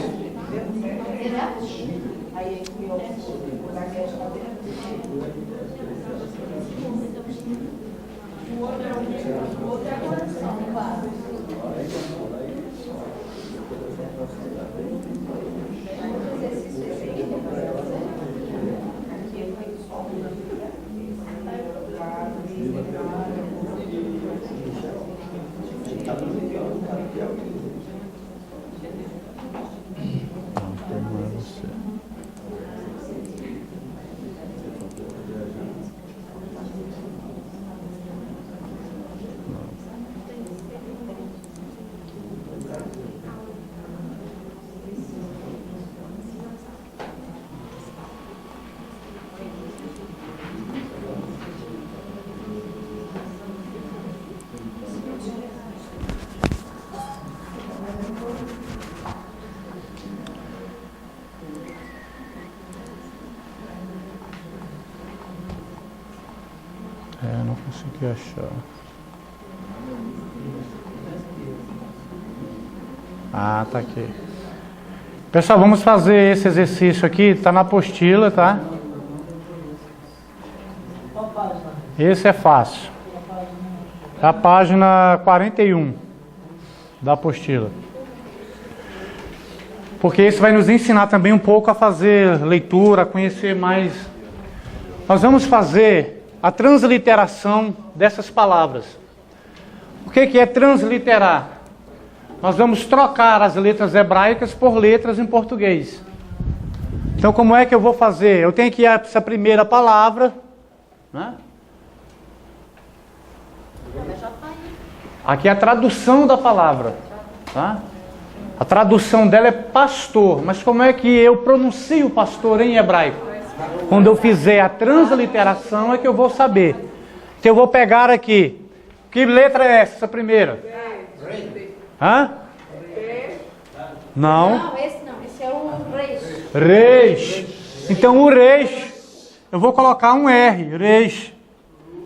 Não consegui achar. Ah, tá aqui. Pessoal, vamos fazer esse exercício aqui, tá na apostila, tá? Esse é fácil. É a página 41 da apostila. Porque isso vai nos ensinar também um pouco a fazer leitura, a conhecer mais. Nós vamos fazer a transliteração dessas palavras. O que é transliterar? Nós vamos trocar as letras hebraicas por letras em português. Então, como é que eu vou fazer? Eu tenho que ir a essa primeira palavra, né? Aqui é a tradução da palavra, tá? A tradução dela é pastor, mas como é que eu pronuncio pastor em hebraico? Quando eu fizer a transliteração é que eu vou saber. Então eu vou pegar aqui. Que letra é essa primeira? Hã? Não. Não, esse não. Esse é o reis. Reis. Então o reis, eu vou colocar um R. Reis.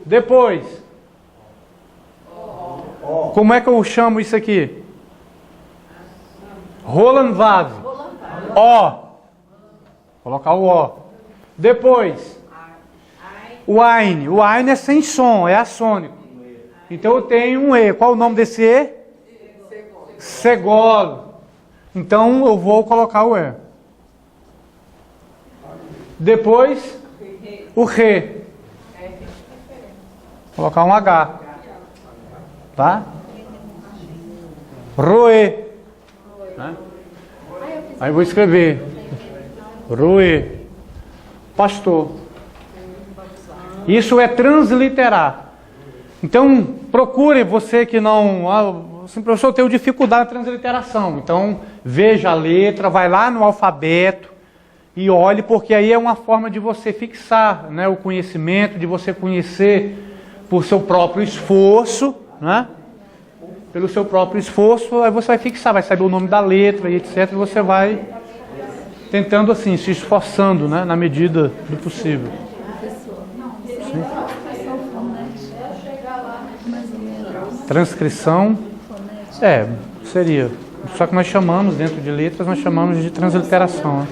Depois. Como é que eu chamo isso aqui? Roland Vav. Ó. Vou colocar o O. Depois, o Ain. O Ain é sem som, é assônico. Então eu tenho um E. Qual o nome desse E? Segol. Então eu vou colocar o E. Depois, o Re. Vou colocar um H. Tá? Roe. Né? Aí eu vou escrever Rue, pastor. Isso é transliterar. Então, procure você que não... Assim, professor, eu tenho dificuldade na transliteração. Então, veja a letra, vai lá no alfabeto e olhe, porque aí é uma forma de você fixar, né, o conhecimento, de você conhecer por seu próprio esforço, né? Pelo seu próprio esforço, aí você vai fixar, vai saber o nome da letra e etc. E você vai tentando assim, se esforçando, né, na medida do possível. Sim. Transcrição, seria. Só que nós chamamos, dentro de letras, nós chamamos de transliteração. Né?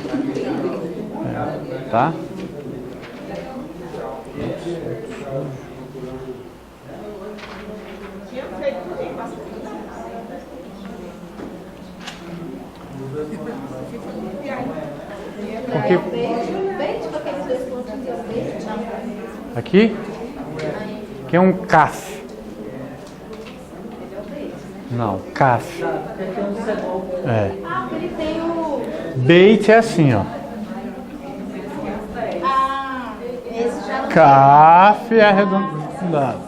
Tá? Porque... Aqui? Aqui é um CAF. Não, CAF. É. Ah, ele tem o... Beit é assim, ó. Ah, esse já não CAF é arredondado.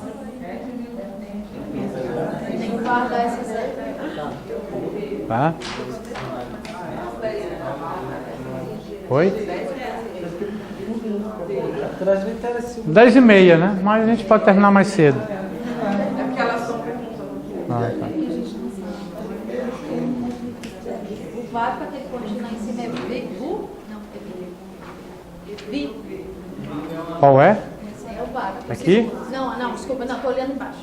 tem que guardar essas aí. Tá? Oi? 10h30, né? Mas a gente pode terminar mais cedo. Ah, tá. O VAR, para ter que continuar em cima, é VU? Não, é VI. Qual é? Esse aí é o VAR. Aqui? Não, desculpa, não, tô olhando embaixo. O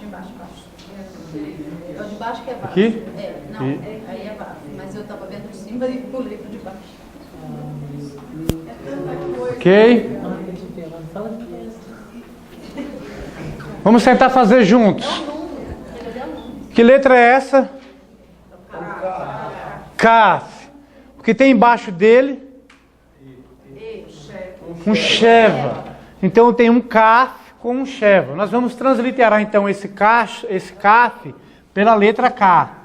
de baixo que é VAR. Aqui? É, não, aí é VAR. Mas eu tava vendo de cima e pulei pro de baixo. Ok? Vamos tentar fazer juntos. Que letra é essa? CAF. O que tem embaixo dele? Um Sheva. Então tem um CAF com um Sheva. Nós vamos transliterar então esse CAF pela letra K.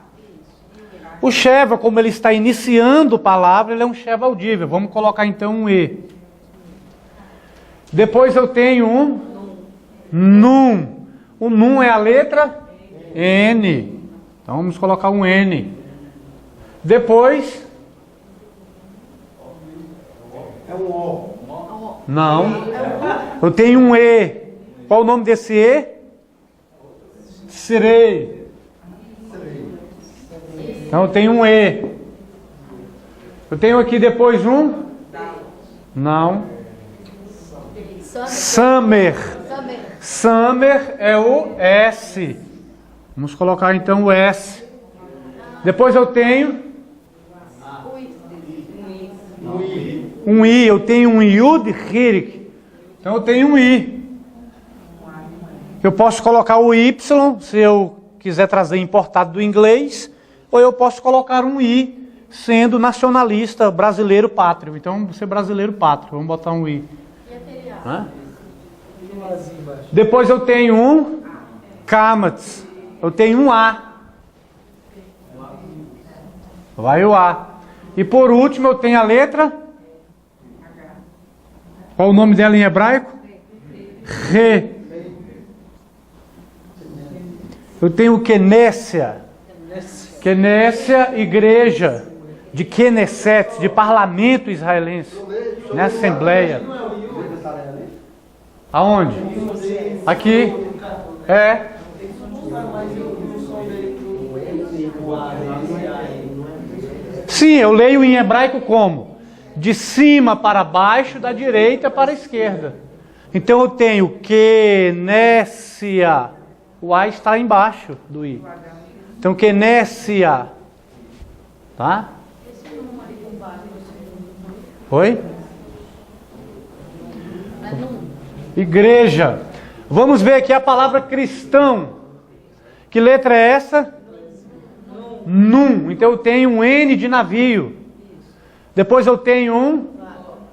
O Sheva, como ele está iniciando a palavra, ele é um Sheva audível. Vamos colocar então um E. Depois eu tenho um Nun. O Nun é a letra N. Então vamos colocar um N. Depois... É um O. Não. Eu tenho um E. Qual o nome desse E? Sirei. Então eu tenho um E. Eu tenho aqui depois um? Não. Samer. Samer é o S. Vamos colocar então o S. Depois eu tenho um I. Eu tenho um Yud Hirik. Então eu tenho um I. Eu posso colocar o Y, se eu quiser trazer importado do inglês, ou eu posso colocar um I, sendo nacionalista brasileiro pátrio. Então, você brasileiro pátrio, vamos botar um I. Hã? Depois eu tenho um Kamatz. Eu tenho um A. Vai o A. E por último eu tenho a letra. Qual o nome dela em hebraico? Re. Eu tenho Kenécia. Kenécia, igreja de Knesset, de parlamento israelense, né? Assembleia. Aonde? Aqui. É. Sim, eu leio em hebraico como? De cima para baixo, da direita para a esquerda. Então eu tenho Kenécia. O A está embaixo do I. Então, Kenécia. Tá? Oi? Igreja. Vamos ver aqui a palavra cristão. Que letra é essa? Num. Então eu tenho um N de navio. Depois eu tenho um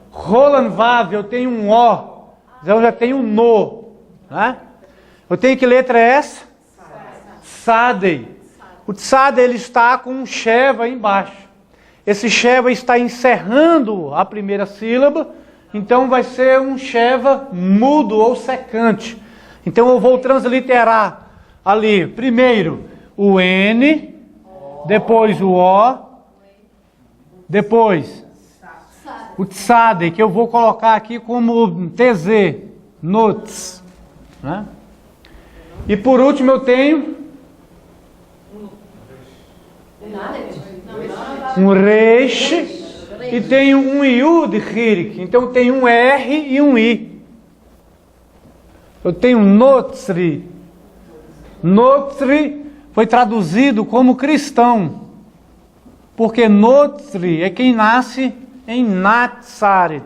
Roland Vav. Eu tenho um O. Então eu já tenho um No. Né? Eu tenho que letra é essa? Sadei. O Tzadei ele está com um Sheva embaixo. esse Sheva está encerrando a primeira sílaba, então vai ser um Sheva mudo ou secante. Então eu vou transliterar ali, primeiro o N, depois o O, depois o Tsade, que eu vou colocar aqui como TZ, Notes, né? E por último eu tenho um Reish e tenho um Yud Hirik. Então tem um R e um I. Eu tenho Notzri. Notzri foi traduzido como cristão, porque Notzri é quem nasce em Nazaret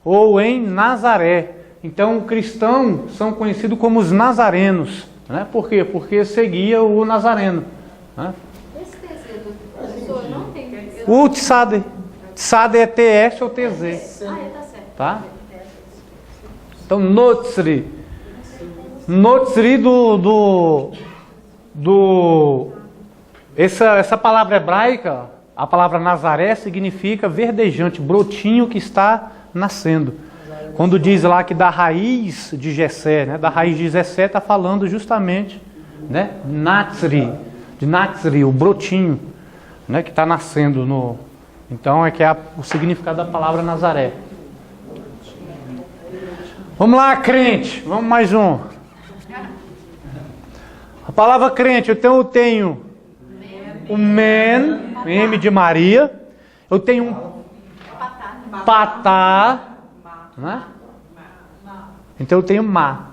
ou em Nazaré. Então, cristãos são conhecidos como os nazarenos, né? Por quê? Porque seguia o nazareno, né? Esse TZ do professor não tem. O Tsade. Tsade é TS ou TZ. Ah, tá certo. Tá? Então, Notzri. Notzri essa palavra hebraica, a palavra Nazaré, significa verdejante, brotinho que está nascendo. Quando diz lá que da raiz de Jessé, né? Da raiz de Jessé está falando justamente, né? De Natsri, o brotinho, né? Que está nascendo no... Então é que é o significado da palavra Nazaré. Vamos lá, crente. Vamos mais um. A palavra crente, então eu tenho o men, M de Maria. Eu tenho um patá, né? Então eu tenho ma.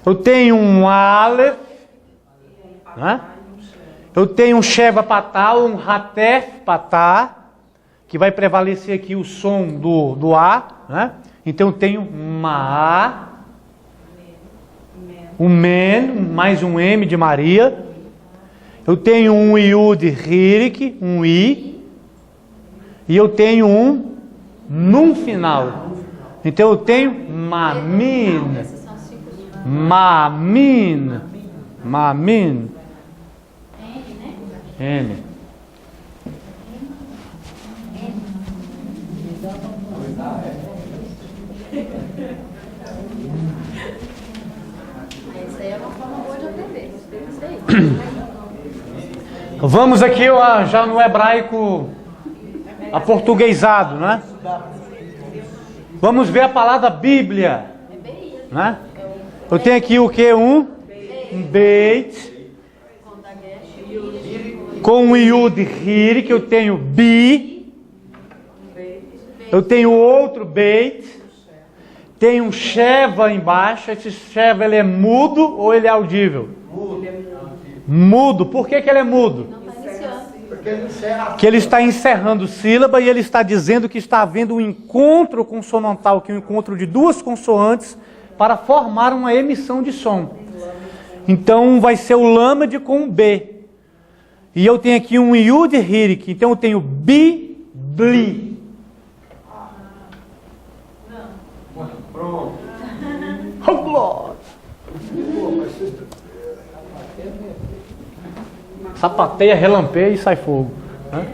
Eu tenho um aleph, né? Eu tenho um sheva patá, um hatef patá, que vai prevalecer aqui o som do A, né? Então eu tenho ma, um men, mais um M de Maria. Eu tenho um Yud Hirik, um I, e eu tenho um Nun final. Então eu tenho Mamin, Mamin, Mamin, N. Isso aí é uma forma boa de aprender. Isso aí. Vamos aqui já no hebraico aportuguesado, né? Vamos ver a palavra Bíblia, né? Eu tenho aqui o que? Um Beit, com um Yud Hirik, eu tenho Bi, eu tenho outro Beit, tem um Sheva embaixo. Esse Sheva, ele é mudo ou ele é audível? Mudo. Por que ele é mudo? Que ele está encerrando sílaba e ele está dizendo que está havendo um encontro consonantal, que é um encontro de duas consoantes para formar uma emissão de som. Então vai ser o Lamed com um B. E eu tenho aqui um Yud Hirik, então eu tenho Bi, Bli. Pronto. Oh, glória! Sapateia, relampeia e sai fogo, né?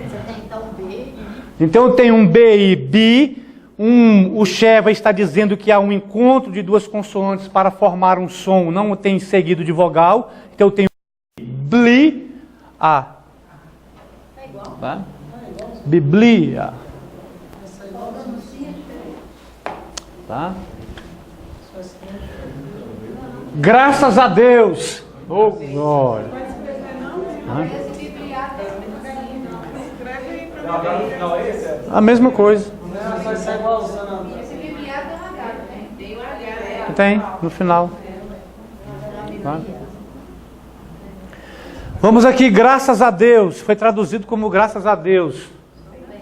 Então eu tenho um B e B. O Sheva está dizendo que há um encontro de duas consoantes para formar um som, não tem seguido de vogal. Então eu tenho Bli, A. Tá? Biblia. Tá? Graças a Deus. Oh, glória. A mesma coisa. Tem, no final. Tá? Vamos aqui, graças a Deus. Foi traduzido como graças a Deus,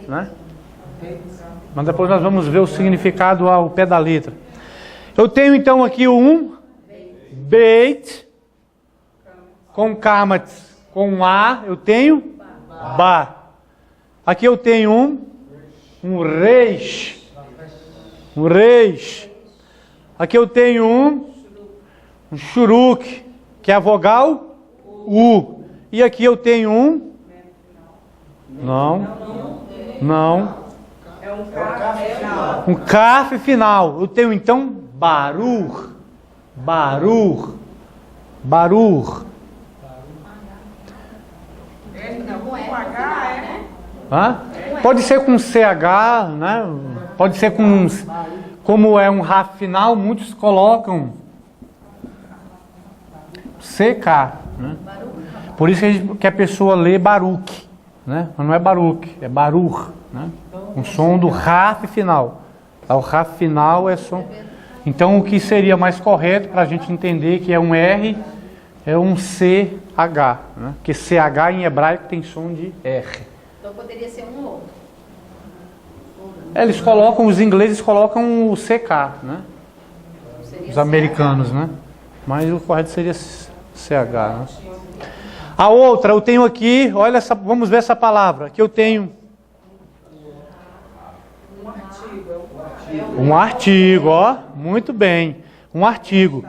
né? Mas depois nós vamos ver o significado ao pé da letra. Eu tenho então aqui um Beit com Kamatz, com um A, eu tenho Ba. Aqui eu tenho um Reish. Um Reish. Aqui eu tenho um Shuruk, que é a vogal U. E aqui eu tenho um... Não. Não. É um carro. Um kaf final. Eu tenho então Baruch. Baruch. Baruch. Com H, é? Hã? Pode ser com CH, né? Pode ser com... Como é um Raf final, muitos colocam CK. Né? Por isso que a pessoa lê Baruch. Né? Mas não é Baruch, é Baruch. Né? Um som do Raf final. O Raf final é som... Então o que seria mais correto para a gente entender que é um R, é um CH. Né? Porque CH em hebraico tem som de R. Então poderia ser um ou outro. Eles colocam, os ingleses colocam o CK, né? Os americanos, né? Mas o correto seria CH, né? A outra, eu tenho aqui, olha essa, vamos ver essa palavra, que eu tenho um artigo, ó, muito bem, um artigo,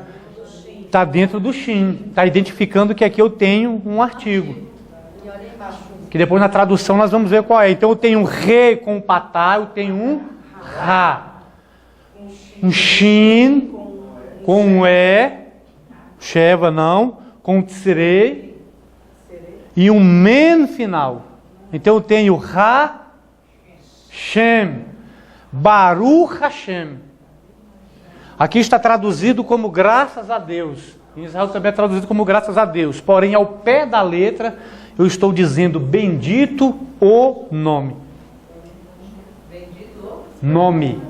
está dentro do Shin, está identificando que aqui eu tenho um artigo, que depois na tradução nós vamos ver qual é. Então eu tenho um re com patá, eu tenho um ra, um Shin com um e, sheva não, com tsirei, e um men final. Então eu tenho Ra, Shem, Baruch Hashem. Aqui está traduzido como graças a Deus. Em Israel também é traduzido como graças a Deus. Porém, ao pé da letra, eu estou dizendo bendito o nome. Nome.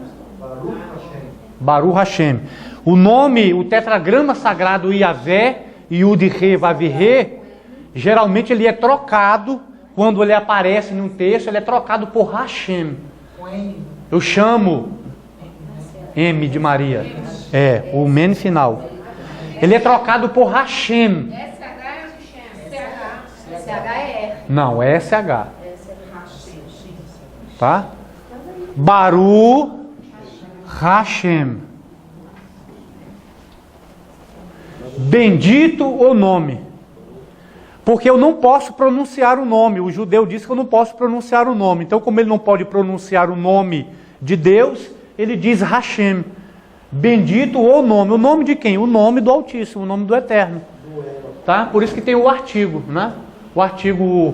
Baruch Hashem. O nome, o tetragrama sagrado Yavé, Yud-He, Vav-He, geralmente ele é trocado, quando ele aparece em um texto, ele é trocado por Hashem. Eu chamo M de Maria. É, o men final. Ele é trocado por Hashem. CH é R. Não, é SH. Tá? Baruch Hashem. Bendito o nome. Porque eu não posso pronunciar o nome. O judeu diz que eu não posso pronunciar o nome. Então, como ele não pode pronunciar o nome de Deus, ele diz Hashem. Bendito o nome. O nome de quem? O nome do Altíssimo, o nome do Eterno. Tá? Por isso que tem o artigo, né? O artigo o.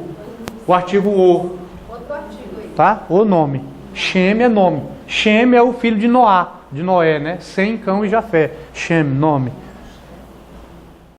Outro artigo aí. Tá? O nome. Shem é nome. Shem é o filho de Noé, né? Sem, Cão e Jafé. Shem, nome.